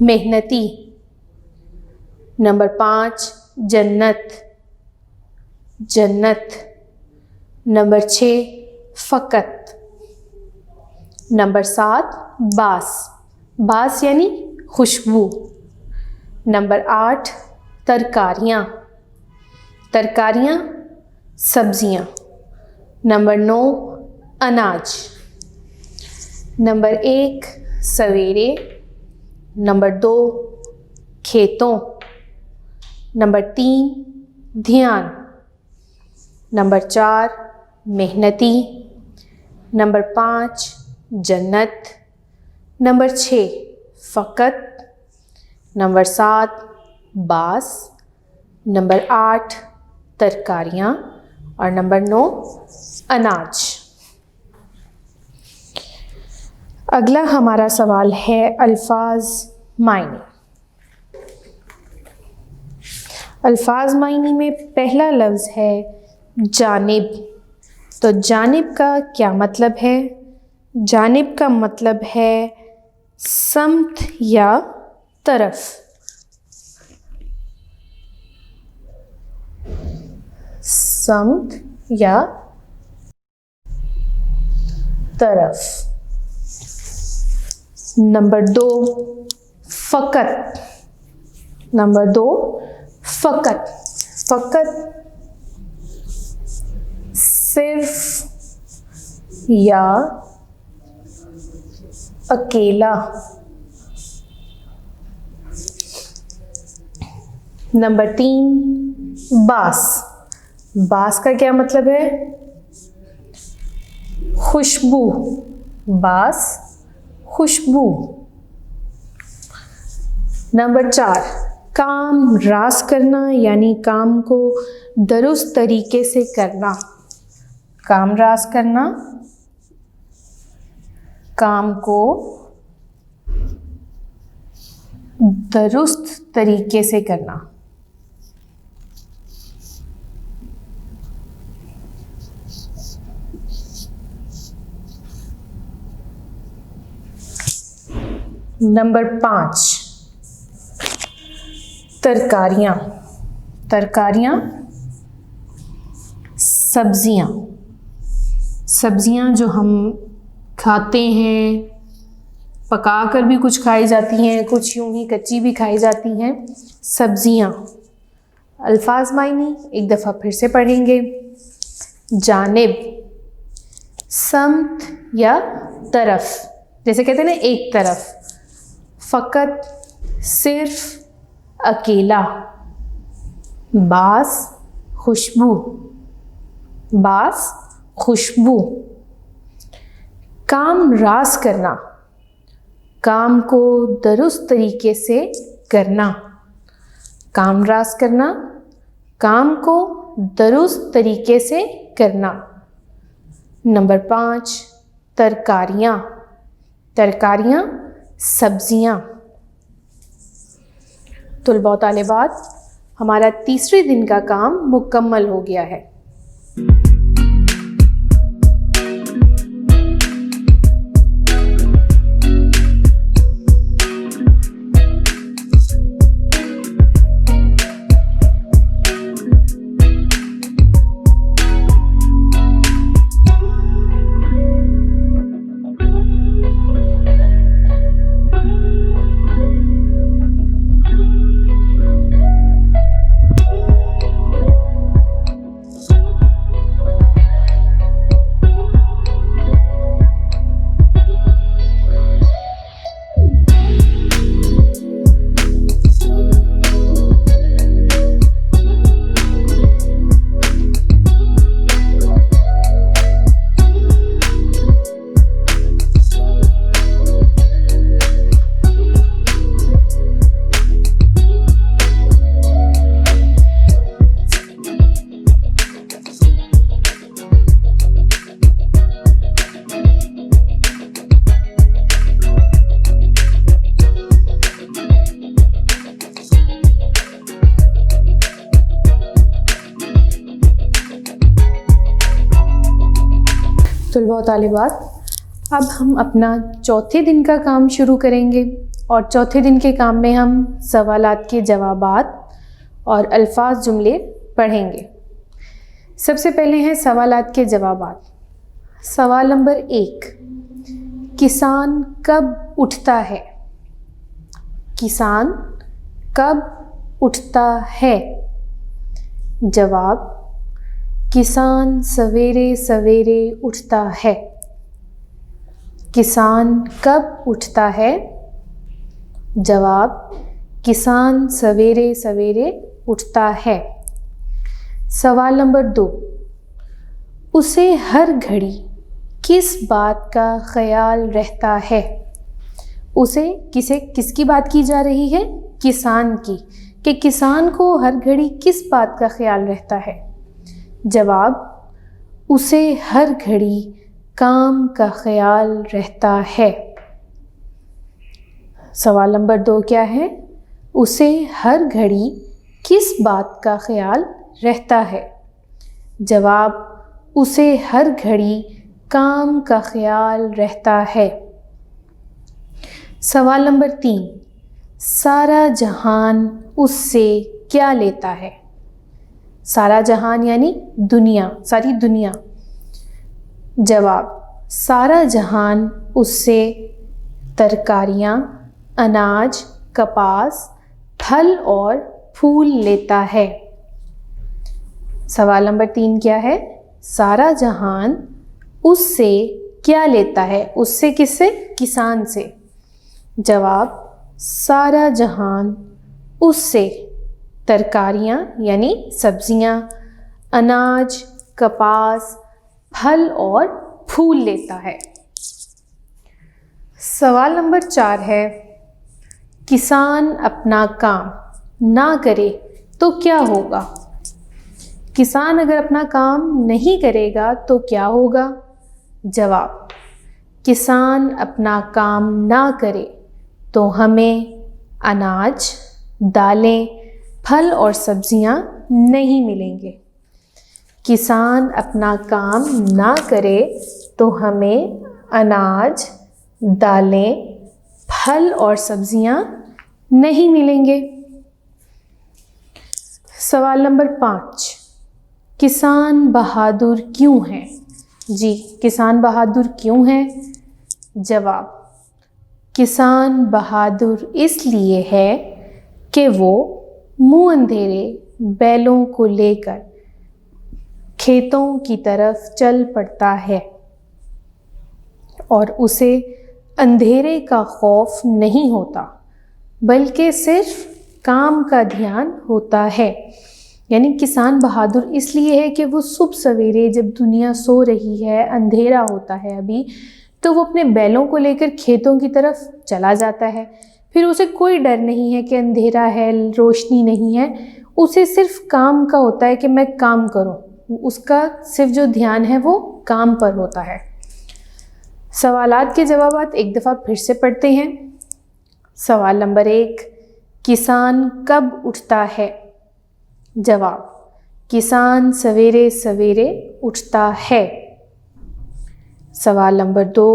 मेहनती। नंबर 5 जन्नत, जन्नत। नंबर 6 फ़कत। नंबर 7 बास, बास यानी खुशबू। नंबर 8 तरकारियाँ, तरकारियाँ सब्जियाँ। नंबर 9 अनाज। नंबर 1 सवेरे। नंबर 2 खेतों। नंबर 3 ध्यान। नंबर 4 मेहनती। नंबर 5 जन्नत। नंबर 6 फ़कत। नंबर 7 बास। नंबर 8 तरकारियाँ और नंबर 9 अनाज। अगला हमारा सवाल है अल्फाज मायने। अल्फाज मायने में पहला लफ्ज़ है जानिब। तो जानिब का क्या मतलब है? जानिब का मतलब है समत या तरफ। समत या तरफ। नंबर 2 फ़कत। नंबर 2 फ़कत। फ़कत सिर्फ या अकेला। नंबर 3 बास। बास का क्या मतलब है? खुशबू। बास खुशबू। नंबर 4 काम रास करना यानी काम को दुरुस्त तरीके से करना। काम रास करना, काम को दुरुस्त तरीके से करना। नंबर 5 तरकारियाँ। तरकारियाँ सब्जियाँ। सब्जियाँ जो हम खाते हैं, पका कर भी कुछ खाई जाती हैं, कुछ यूं ही कच्ची भी खाई जाती हैं। सब्जियाँ। अल्फाज मायने एक दफ़ा फिर से पढ़ेंगे। जानिब समत या तरफ, जैसे कहते हैं ना एक तरफ। फ़कत सिर्फ अकेला। बास खुशबू। बास खुशबू। काम रास करना, काम को दुरुस्त तरीके से करना। काम रास करना, काम को दुरुस्त तरीके से करना। नंबर 5 तरकारियाँ। तरकारियाँ सब्जियाँ। तुलबा व तालिबात, हमारा तीसरे दिन का काम मुकम्मल हो गया है। तुलबा व तालिबात, अब हम अपना चौथे दिन का काम शुरू करेंगे और चौथे दिन के काम में हम सवालात के जवाबात और अल्फाज जुमले पढ़ेंगे। सबसे पहले हैं सवालात के जवाबात। सवाल नंबर 1, किसान कब उठता है? किसान कब उठता है? जवाब, किसान सवेरे सवेरे उठता है। किसान कब उठता है? जवाब, किसान सवेरे सवेरे उठता है। सवाल नंबर 2, उसे हर घड़ी किस बात का ख्याल रहता है? उसे किसकी बात की जा रही है? किसान की। कि किसान को हर घड़ी किस बात का ख्याल रहता है? जवाब, उसे हर घड़ी काम का ख्याल रहता है। सवाल नंबर 2 क्या है? उसे हर घड़ी किस बात का ख्याल रहता है? जवाब, उसे हर घड़ी काम का ख्याल रहता है। सवाल नंबर 3, सारा जहान उससे क्या लेता है? सारा जहान यानी दुनिया, सारी दुनिया। जवाब, सारा जहान उससे तरकारियाँ, अनाज, कपास, फल और फूल लेता है। सवाल नंबर 3 क्या है? सारा जहान उससे क्या लेता है? उससे किससे? किसान से। जवाब, सारा जहान उससे तरकारियाँ यानी सब्जियाँ, अनाज, कपास, फल और फूल लेता है। सवाल नंबर 4 है, किसान अपना काम ना करे तो क्या होगा? किसान अगर अपना काम नहीं करेगा तो क्या होगा? जवाब, किसान अपना काम ना करे तो हमें अनाज, दालें, फल और सब्जियां नहीं मिलेंगे। किसान अपना काम ना करे तो हमें अनाज, दालें, फल और सब्जियां नहीं मिलेंगे। सवाल नंबर 5, किसान बहादुर क्यों है? जी, किसान बहादुर क्यों है? जवाब, किसान बहादुर इसलिए है कि वो मुंह अंधेरे बैलों को लेकर खेतों की तरफ चल पड़ता है और उसे अंधेरे का खौफ नहीं होता, बल्कि सिर्फ काम का ध्यान होता है। यानी किसान बहादुर इसलिए है कि वो सुबह सवेरे जब दुनिया सो रही है, अंधेरा होता है अभी, तो वो अपने बैलों को लेकर खेतों की तरफ चला जाता है। फिर उसे कोई डर नहीं है कि अंधेरा है, रोशनी नहीं है। उसे सिर्फ काम का होता है कि मैं काम करूं। उसका सिर्फ जो ध्यान है वो काम पर होता है। सवालात के जवाबात एक दफ़ा फिर से पढ़ते हैं। सवाल नंबर 1, किसान कब उठता है? जवाब, किसान सवेरे सवेरे उठता है। सवाल नंबर 2,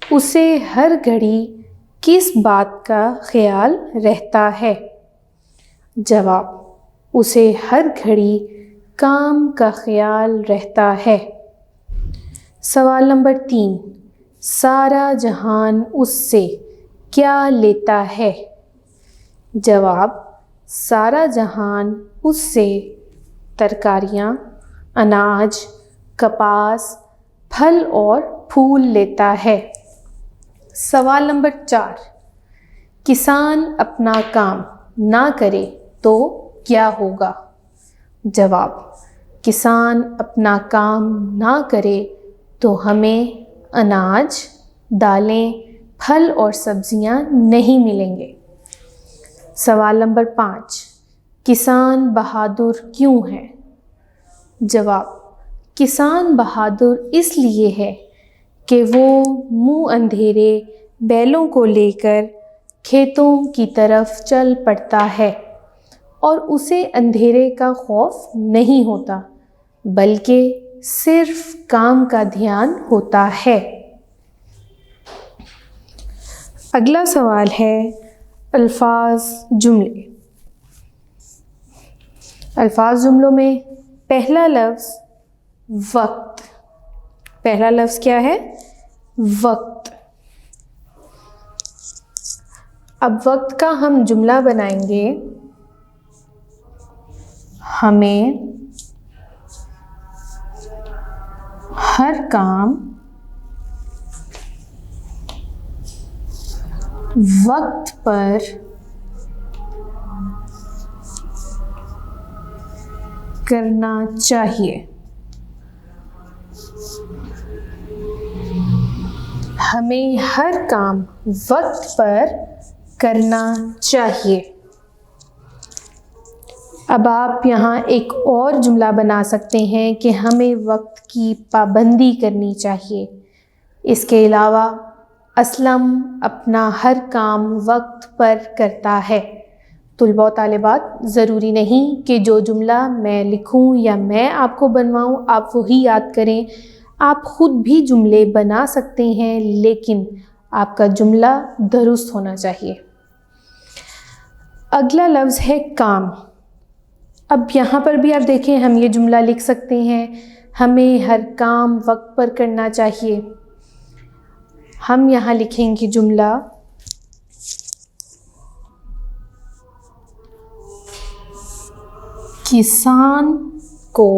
उसे हर घड़ी किस बात का ख्याल रहता है? जवाब, उसे हर घड़ी काम का ख्याल रहता है। सवाल नंबर 3, सारा जहान उससे क्या लेता है? जवाब, सारा जहान उससे तरकारियाँ, अनाज, कपास, फल और फूल लेता है। सवाल नंबर 4, किसान अपना काम ना करे तो क्या होगा? जवाब, किसान अपना काम ना करे तो हमें अनाज, दालें, फल और सब्जियां नहीं मिलेंगे। सवाल नंबर 5, किसान बहादुर क्यों है? जवाब, किसान बहादुर इसलिए है कि वो मुंह अंधेरे बैलों को लेकर खेतों की तरफ चल पड़ता है और उसे अंधेरे का खौफ नहीं होता, बल्कि सिर्फ काम का ध्यान होता है। अगला सवाल है अल्फाज जुमले। अल्फाज जुमलों में पहला लफ्ज़ वक्त। पहला लफ्ज़ क्या है? वक्त। अब वक्त का हम जुमला बनाएंगे। हमें हर काम वक्त पर करना चाहिए। हमें हर काम वक्त पर करना चाहिए। अब आप यहाँ एक और जुमला बना सकते हैं कि हमें वक्त की पाबंदी करनी चाहिए। इसके अलावा असलम अपना हर काम वक्त पर करता है। तुलबा व तालिबात, ज़रूरी नहीं कि जो जुमला मैं लिखूं या मैं आपको बनवाऊं आप वही याद करें। आप ख़ुद भी जुमले बना सकते हैं, लेकिन आपका जुमला दुरुस्त होना चाहिए। अगला लफ्ज़ है काम। अब यहाँ पर भी आप देखें, हम ये जुमला लिख सकते हैं, हमें हर काम वक्त पर करना चाहिए। हम यहाँ लिखेंगे जुमला किसान को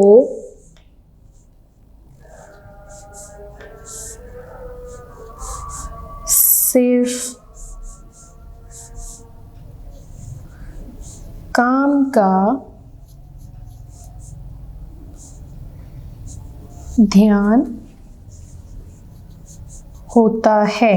सिर्फ काम का ध्यान होता है।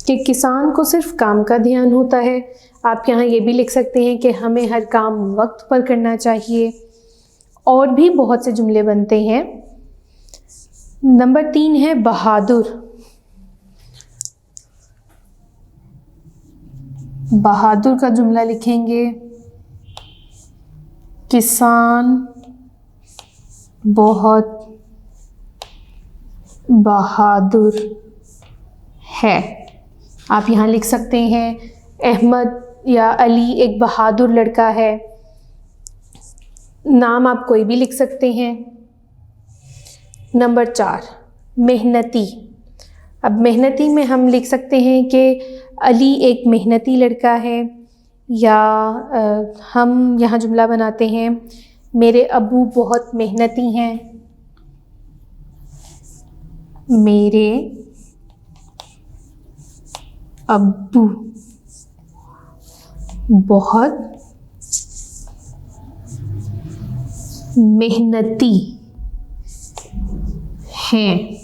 कि किसान को सिर्फ काम का ध्यान होता है। आप यहाँ ये भी लिख सकते हैं कि हमें हर काम वक्त पर करना चाहिए। और भी बहुत से जुमले बनते हैं। नंबर 3 है बहादुर। बहादुर का जुमला लिखेंगे किसान बहुत बहादुर है। आप यहाँ लिख सकते हैं अहमद या अली एक बहादुर लड़का है। नाम आप कोई भी लिख सकते हैं। नंबर 4 मेहनती। अब मेहनती में हम लिख सकते हैं कि अली एक मेहनती लड़का है, या हम यहाँ जुमला बनाते हैं मेरे अब्बू बहुत मेहनती हैं। मेरे अब्बू बहुत मेहनती हैं।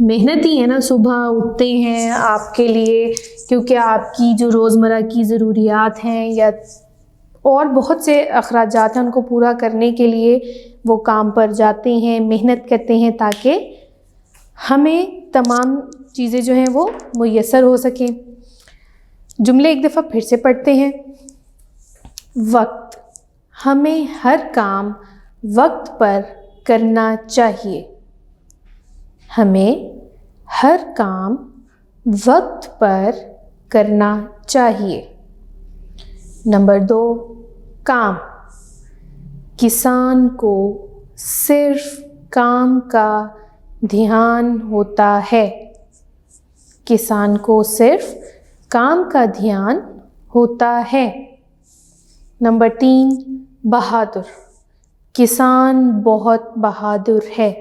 मेहनती है ना, सुबह उठते हैं आपके लिए, क्योंकि आपकी जो रोज़मर्रा की ज़रूरियात हैं या और बहुत से अखराजात हैं उनको पूरा करने के लिए वो काम पर जाते हैं, मेहनत करते हैं ताकि हमें तमाम चीज़ें जो हैं वो मुयस्सर हो सकें। जुमले एक दफ़ा फिर से पढ़ते हैं। वक्त, हमें हर काम वक्त पर करना चाहिए। हमें हर काम वक्त पर करना चाहिए। नंबर 2 काम। किसान को सिर्फ काम का ध्यान होता है। किसान को सिर्फ काम का ध्यान होता है। नंबर 3 बहादुर। किसान बहुत बहादुर है।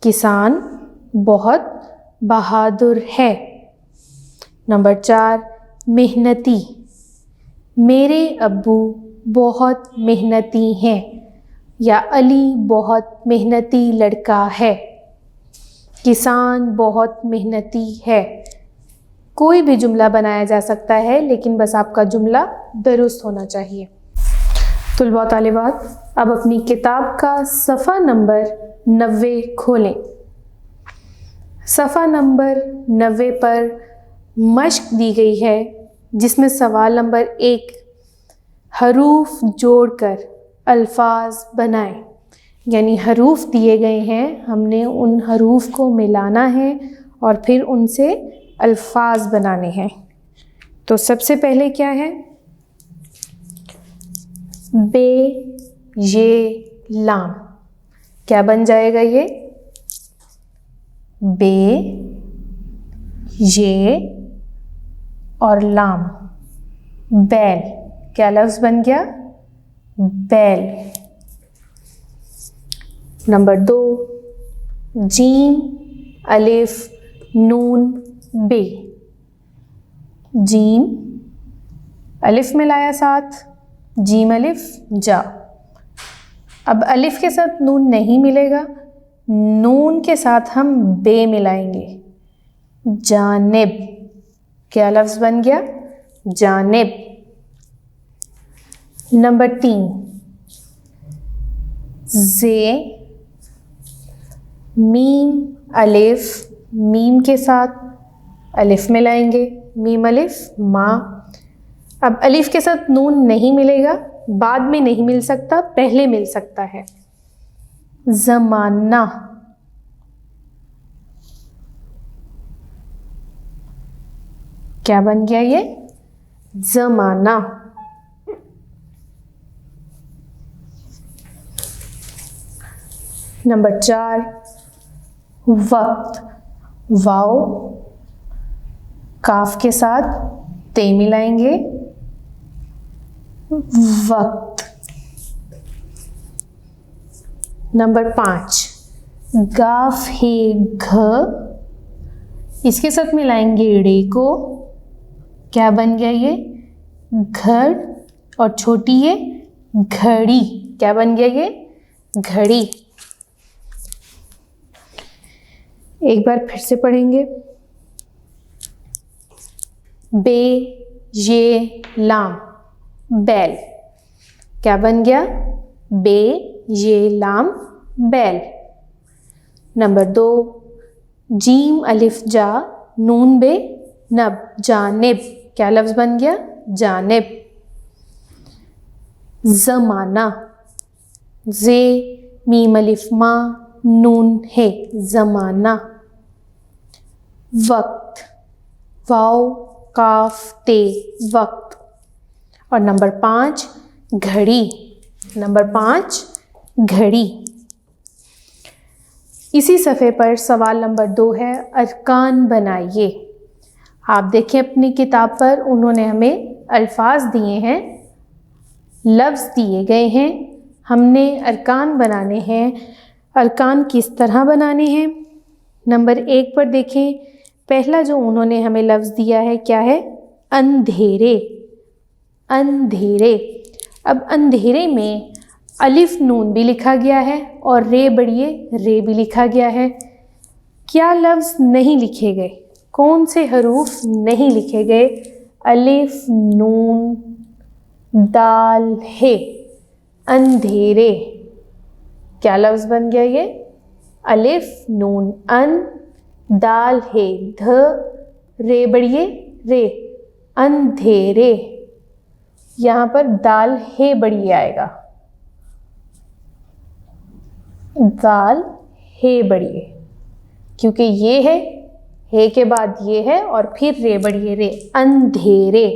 किसान बहुत बहादुर है। नंबर 4 मेहनती। मेरे अब्बू बहुत मेहनती हैं, या अली बहुत मेहनती लड़का है। किसान बहुत मेहनती है। कोई भी जुमला बनाया जा सकता है, लेकिन बस आपका जुमला दुरुस्त होना चाहिए। तुलबा व तालिबात, अब अपनी किताब का सफ़ा नंबर 90 खोलें। सफ़ा नंबर 90 पर मश्क दी गई है, जिसमें सवाल नंबर 1 हरूफ जोड़कर अल्फाज बनाएं। यानी हरूफ दिए गए हैं, हमने उन हरूफ को मिलाना है और फिर उनसे अल्फाज बनाने हैं। तो सबसे पहले क्या है? बे ये लाम। क्या बन जाएगा ये? बे, ये और लाम, बैल। क्या लफ्ज़ बन गया? बैल। नंबर 2, जीम अलिफ नून बे। जीम अलिफ मिलाया साथ, जीम अलिफ जा। अब अलिफ के साथ नून नहीं मिलेगा, नून के साथ हम बे मिलाएंगे, जानिब। क्या लफ्ज़ बन गया? जानिब। नंबर 3, जे मीम अलिफ, मीम के साथ अलिफ मिलाएंगे, मीम अलिफ माँ। अब अलिफ के साथ नून नहीं मिलेगा, बाद में नहीं मिल सकता, पहले मिल सकता है, ज़माना। क्या बन गया ये? ज़माना। नंबर 4, वक्त। वाओ काफ के साथ ते मिलाएंगे, वक्त। नंबर 5, गाफ है घ, इसके साथ मिलाएंगे रे को। क्या बन गया ये? घर। और छोटी ये घड़ी। क्या बन गया ये? घड़ी। एक बार फिर से पढ़ेंगे। बे, ये, लाम, बैल। क्या बन गया? बे, ये, लाम, बैल। नंबर 2, जीम अलिफ जा नून बे नब, जानिब। क्या लफ्ज़ बन गया? जानिब। ज़माना। जे मीम अलिफ मा नून है, ज़माना। वक्त। वाओ काफ ते, वक्त। और नंबर 5, घड़ी। नंबर 5, घड़ी। इसी सफ़े पर सवाल नंबर 2 है, अरकान बनाइए। आप देखिए अपनी किताब पर उन्होंने हमें अल्फाज दिए हैं, लफ्ज़ दिए गए हैं, हमने अरकान बनाने हैं। अरकान किस तरह बनाने हैं? नंबर 1 पर देखें, पहला जो उन्होंने हमें लफ्ज़ दिया है क्या है? अंधेरे। अंधेरे। अब अंधेरे में अलिफ नून भी लिखा गया है और रे बड़िए रे भी लिखा गया है। क्या लफ्ज़ नहीं लिखे गए? कौन से हरूफ नहीं लिखे गए? अलिफ नून दाल है, अंधेरे। क्या लफ्ज़ बन गया ये? अलिफ नून अन, दाल है ध, रे बड़िए रे, अंधेरे। यहाँ पर दाल है बड़िए आएगा, दाल है बड़िए, क्योंकि ये है के बाद ये है और फिर रे बड़िए रे, अंधेरे।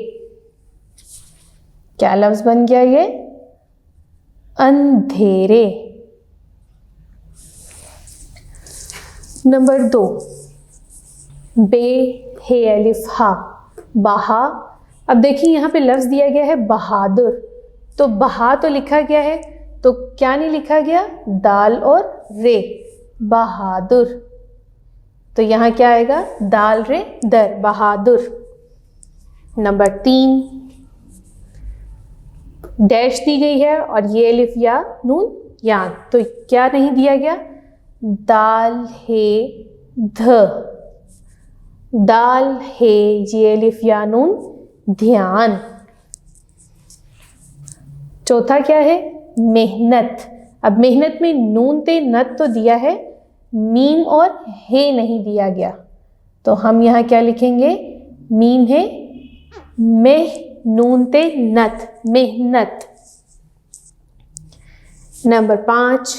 क्या लफ्ज़ बन गया ये? अंधेरे। नंबर 2, बे है अलिफ हा, बहा। अब देखिए यहाँ पे लफ्ज़ दिया गया है बहादुर, तो बहा तो लिखा गया है, तो क्या नहीं लिखा गया? दाल और रे, बहादुर। तो यहाँ क्या आएगा? दाल रे दर, बहादुर। नंबर 3, डैश दी गई है और ये अलिफ या नून या, तो क्या नहीं दिया गया? दाल है ध, दाल है ये अलिफ या नून ध्यान। चौथा क्या है? मेहनत। अब मेहनत में नून ते नत तो दिया है, मीम और है नहीं दिया गया, तो हम यहाँ क्या लिखेंगे? मीम है मेह, नून ते नत, मेहनत। नंबर 5,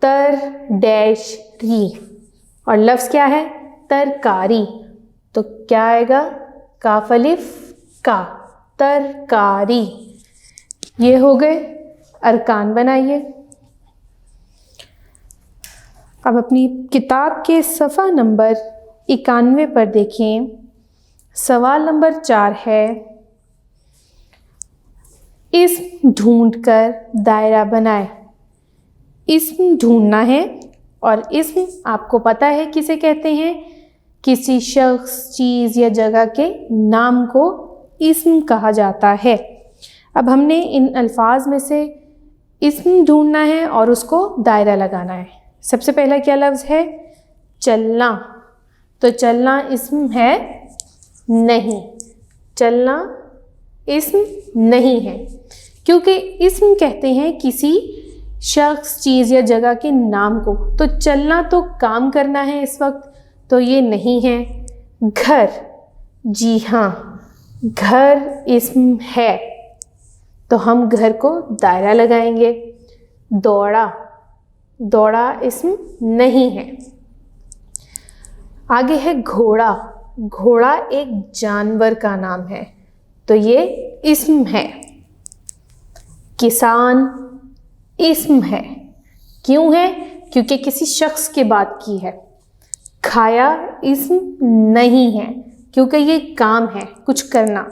तर डैश री, और लफ्ज़ क्या है? तरकारी, तो क्या आएगा? काफ अलिफ का, तरकारी। ये हो गए अरकान। बनाइए। अब अपनी किताब के सफ़ा नंबर 91 पर देखें। सवाल नंबर 4 है, इस्म ढूंढकर दायरा बनाए। इस्म ढूंढना है और इस्म आपको पता है किसे कहते हैं, किसी शख्स, चीज़ या जगह के नाम को इस्म कहा जाता है। अब हमने इन अल्फाज में से इस्म ढूंढना है और उसको दायरा लगाना है। सबसे पहला क्या लफ्ज़ है, चलना। तो चलना इस्म है नहीं, चलना इस्म नहीं है, क्योंकि इस्म कहते हैं किसी शख्स, चीज़ या जगह के नाम को। तो चलना तो काम करना है इस वक्त, तो ये नहीं है। घर, जी हाँ, घर इस्म है, तो हम घर को दायरा लगाएंगे। दौड़ा, दौड़ा इस्म नहीं है। आगे है घोड़ा। घोड़ा एक जानवर का नाम है, तो ये इस्म है। किसान इस्म है, क्यों है, क्योंकि किसी शख्स की बात की है। खाया इस्म नहीं है, क्योंकि ये काम है, कुछ करना।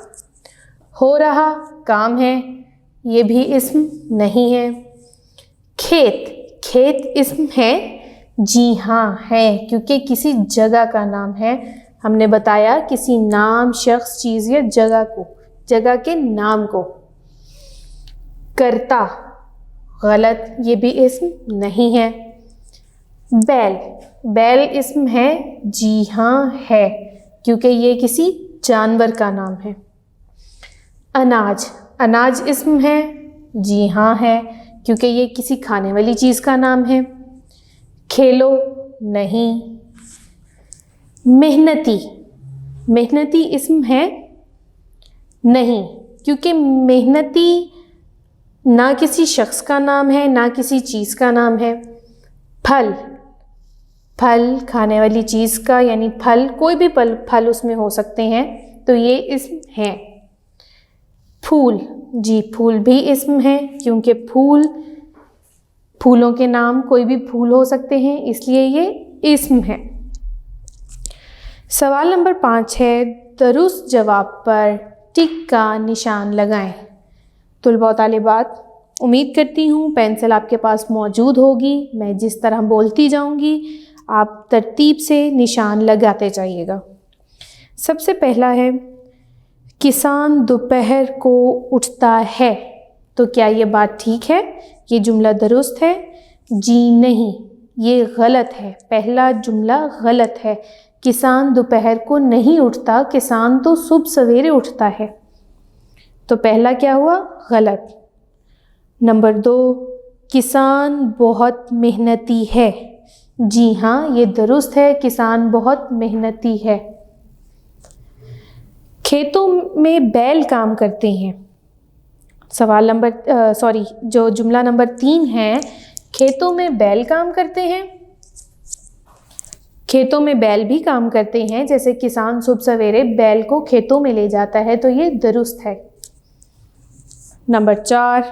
हो रहा काम है, ये भी इस्म नहीं है। खेत, खेत इस्म है, जी हाँ है, क्योंकि किसी जगह का नाम है। हमने बताया किसी नाम, शख्स, चीज़ या जगह को, जगह के नाम को। करता गलत, ये भी इस्म नहीं है। बैल, बैल इस्म है, जी हाँ है, क्योंकि ये किसी जानवर का नाम है। अनाज, अनाज इस्म है, जी हाँ है, क्योंकि ये किसी खाने वाली चीज़ का नाम है। खेलो नहीं। मेहनती, मेहनती इस्म है नहीं, क्योंकि मेहनती ना किसी शख्स का नाम है, ना किसी चीज़ का नाम है। फल, फल खाने वाली चीज़ का, यानी फल, कोई भी फल उसमें हो सकते हैं, तो ये इस्म है। फूल, जी फूल भी इस्म है, क्योंकि फूल, फूलों के नाम कोई भी फूल हो सकते हैं, इसलिए ये इस्म है। सवाल नंबर 5 है, दुरुस्त जवाब पर टिक का निशान लगाएं। तुलबा तालिबात, उम्मीद करती हूँ पेंसिल आपके पास मौजूद होगी। मैं जिस तरह बोलती जाऊँगी आप तरतीब से निशान लगाते जाइएगा। सबसे पहला है, किसान दोपहर को उठता है। तो क्या ये बात ठीक है, ये जुमला दुरुस्त है? जी नहीं, ये गलत है। पहला जुमला गलत है। किसान दोपहर को नहीं उठता, किसान तो सुबह सवेरे उठता है। तो पहला क्या हुआ, गलत। नंबर 2, किसान बहुत मेहनती है। जी हाँ, ये दुरुस्त है, किसान बहुत मेहनती है। खेतों में बैल काम करते हैं। सवाल नंबर जो जुमला नंबर 3 है, खेतों में बैल काम करते हैं। खेतों में बैल भी काम करते हैं, जैसे किसान सुबह सवेरे बैल को खेतों में ले जाता है, तो ये दुरुस्त है। नंबर 4,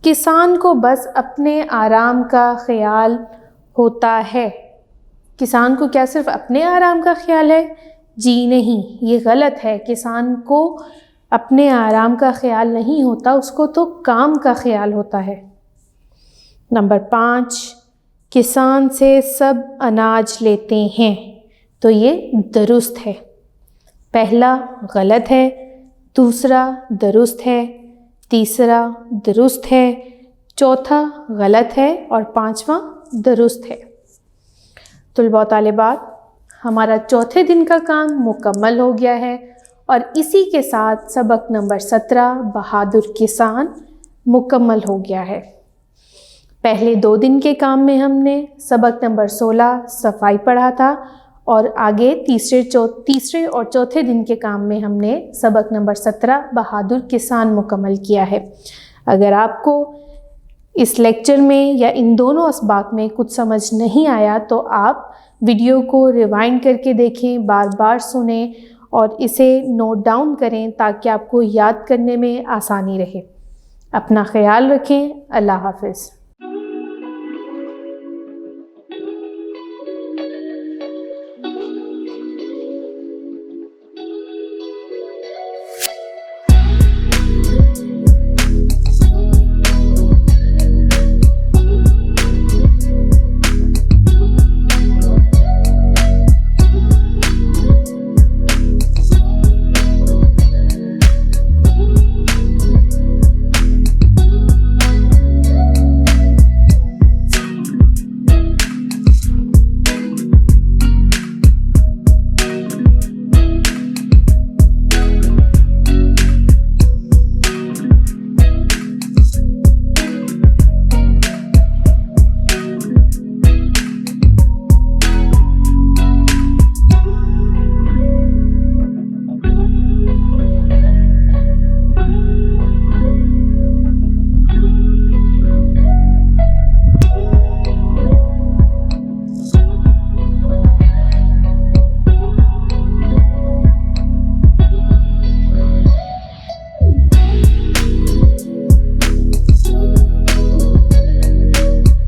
किसान को बस अपने आराम का ख्याल होता है। किसान को क्या सिर्फ अपने आराम का ख्याल है? जी नहीं, ये गलत है। किसान को अपने आराम का ख्याल नहीं होता, उसको तो काम का ख्याल होता है। नंबर 5, किसान से सब अनाज लेते हैं। तो ये दुरुस्त है। पहला गलत है, दूसरा दुरुस्त है, तीसरा दुरुस्त है, चौथा गलत है और पांचवा दुरुस्त है। तुलबा तालिबात, हमारा चौथे दिन का काम मुकम्मल हो गया है और इसी के साथ सबक नंबर 17 बहादुर किसान मुकम्मल हो गया है। पहले 2 दिन के काम में हमने सबक नंबर 16 सफाई पढ़ा था और आगे तीसरे और चौथे दिन के काम में हमने सबक नंबर 17 बहादुर किसान मुकम्मल किया है। अगर आपको इस लेक्चर में या इन दोनों असबाक में कुछ समझ नहीं आया तो आप वीडियो को रिवाइंड करके देखें, बार बार सुनें और इसे नोट डाउन करें ताकि आपको याद करने में आसानी रहे। अपना ख्याल रखें। अल्लाह हाफ़िज़।